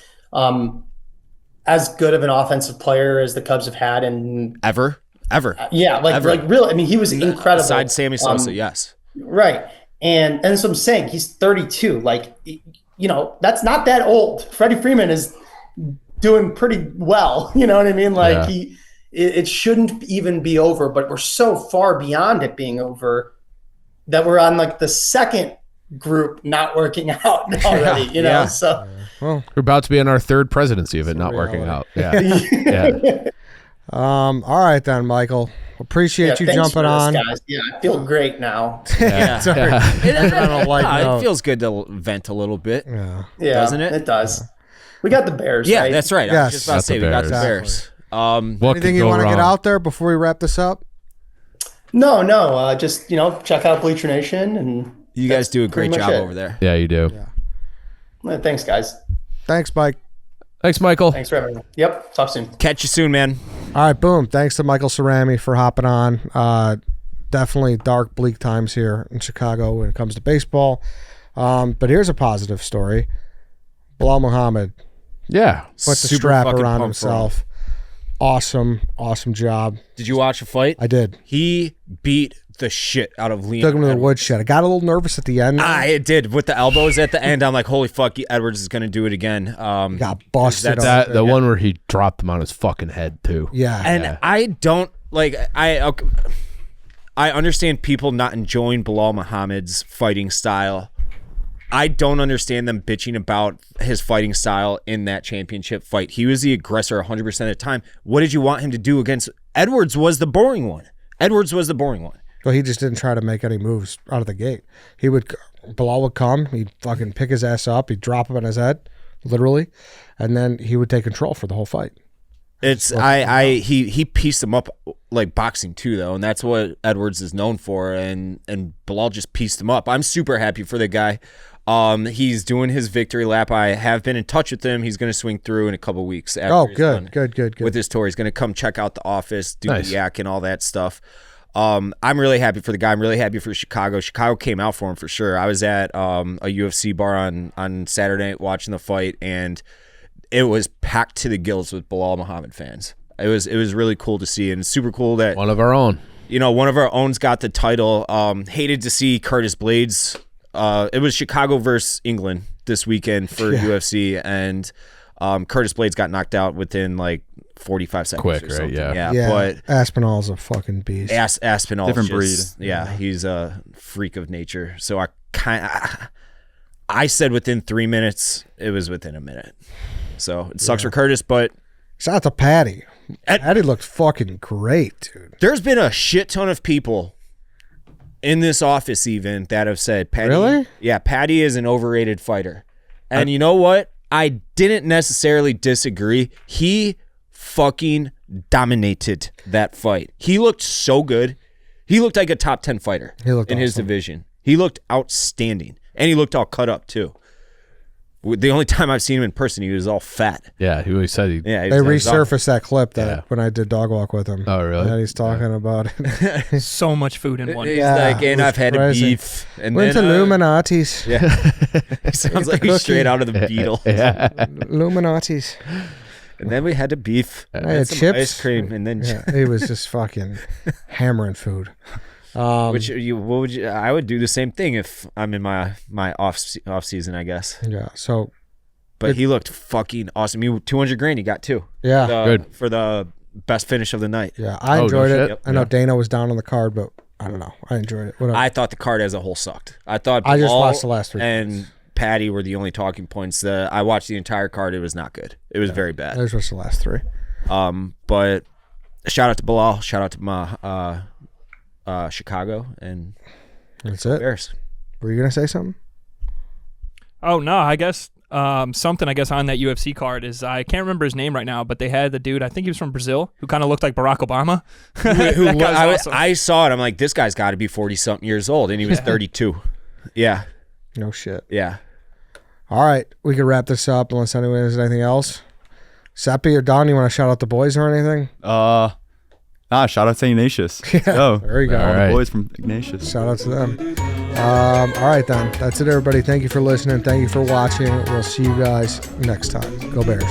As good of an offensive player as the Cubs have had in ever. Really. I mean, he was incredible. Besides Sammy Sosa, yes. Right. And that's what I'm saying. He's 32. That's not that old. Freddie Freeman is doing pretty well. You know what I mean? It shouldn't even be over, but we're so far beyond it being over that we're on the second group not working out already, So well, we're about to be in our third presidency of it not working out. Yeah. All right then, Michael. Appreciate you thanks jumping for this, on. guys. Yeah, I feel great now. Yeah. Sorry. Ended on a light It note. feels good to vent a little bit. Yeah. Yeah, Doesn't it? It does. We got the Bears, Yeah, right? that's right. I Yes. was just about to Got say the we got the Bears. Bears. What Anything could you go want to get wrong? out there before we wrap this up? No, just check out Bleacher Nation, and You guys do a great pretty much job it. over there. Yeah, you do. Thanks, guys. Thanks, Mike. Thanks, Michael. Thanks for having me. Yep, talk soon. Catch you soon, man. All right, boom. Thanks to Michael Cerami for hopping on. Definitely dark, bleak times here in Chicago when it comes to baseball. But here's a positive story. Bilal Muhammad Yeah. put the Super strap fucking around pumped for him. himself. Awesome job. Did you watch the fight? I did. He beat the shit out of Liam. Took him to the Edwards. woodshed. I got a little nervous at the end. It did with the elbows at the end. I'm like, holy fuck, Edwards is going to do it again. Got busted. That's- up. The one where he dropped him on his fucking head too. Yeah. And I don't like I understand people not enjoying Bilal Muhammad's fighting style. I don't understand them bitching about his fighting style in that championship fight. He was the aggressor 100% of the time. What did you want him to do against Edwards? Was the boring one. Well, he just didn't try to make any moves out of the gate. Bilal would come, he'd fucking pick his ass up, he'd drop him on his head, literally, and then he would take control for the whole fight. He pieced him up like boxing too, though, and that's what Edwards is known for. And Bilal just pieced him up. I'm super happy for the guy. He's doing his victory lap. I have been in touch with him. He's going to swing through in a couple weeks. After he's done Good. with his tour. He's going to come check out the office, do Nice. the yak and all that stuff. I'm really happy for the guy. I'm really happy for Chicago. Chicago came out for him for sure. I was at a UFC bar on Saturday night watching the fight, and it was packed to the gills with Bilal Muhammad fans. It was really cool to see, and it's super cool that One of our own. one of our owns got the title. Hated to see Curtis Blades. It was Chicago versus England this weekend for UFC, and Curtis Blades got knocked out within like 45 seconds. Quick, or right? something. Yeah. Yeah, But Aspinall's a fucking beast. Aspinall, Different breed. breed. Yeah, he's a freak of nature. So I said within 3 minutes. It was within a minute. So it sucks for Curtis, but Shout out to Patty. Patty looked fucking great, dude. there's been a shit ton of people in this office even that have said Patty. Really? Yeah, Patty is an overrated fighter. And you know what? I didn't necessarily disagree. He fucking dominated that fight. He looked so good. He looked like a top 10 fighter He looked in his awesome. division. He looked outstanding. And he looked all cut up too. The only time I've seen him in person, he was all fat. Yeah, he always said he. Yeah, he They was all- resurfaced that clip that Yeah. when I did dog walk with him. Oh, really? And he's talking about it. So much food in one. He's Yeah, like, and it was I've had a crazy. beef. And Went to then, Illuminati's. Yeah. He sounds like he's straight out of the Beatles. Yeah. Illuminati's. And then we had a beef. I And had some chips. ice cream. And then Yeah, he was just fucking hammering food. what would you? I would do the same thing if I'm in my off season, I guess. Yeah. So But he looked fucking awesome. He $200,000 he got too. yeah, Good. For the best finish of the night. yeah. I Oh, no enjoyed it. shit. I know Dana was down on the card, but I don't know. I enjoyed it. Whatever. I thought the card as a whole sucked. I thought I just Bilal watched the last 3 and fights. Patty were the only talking points. I watched the entire card. It was not good. It was very bad. Those was the last 3. But shout out to Bilal. Shout out to my Chicago and That's it. Bears. Were you gonna say something? Oh no, I guess something I guess on that UFC card is I can't remember his name right now, but they had the dude, I think he was from Brazil, who kind of looked like Barack Obama. That guy's awesome. I saw it. I'm like, this guy's got to be 40-something years old, and he was 32. Yeah, No shit. yeah. All right, we can wrap this up unless anyone has anything else. Seppi or Don, you want to shout out the boys or anything? Shout out to Ignatius. Oh, There you go. All all right. the boys from Ignatius. Shout out to them. All right, then. That's it, everybody. Thank you for listening. Thank you for watching. We'll see you guys next time. Go Bears.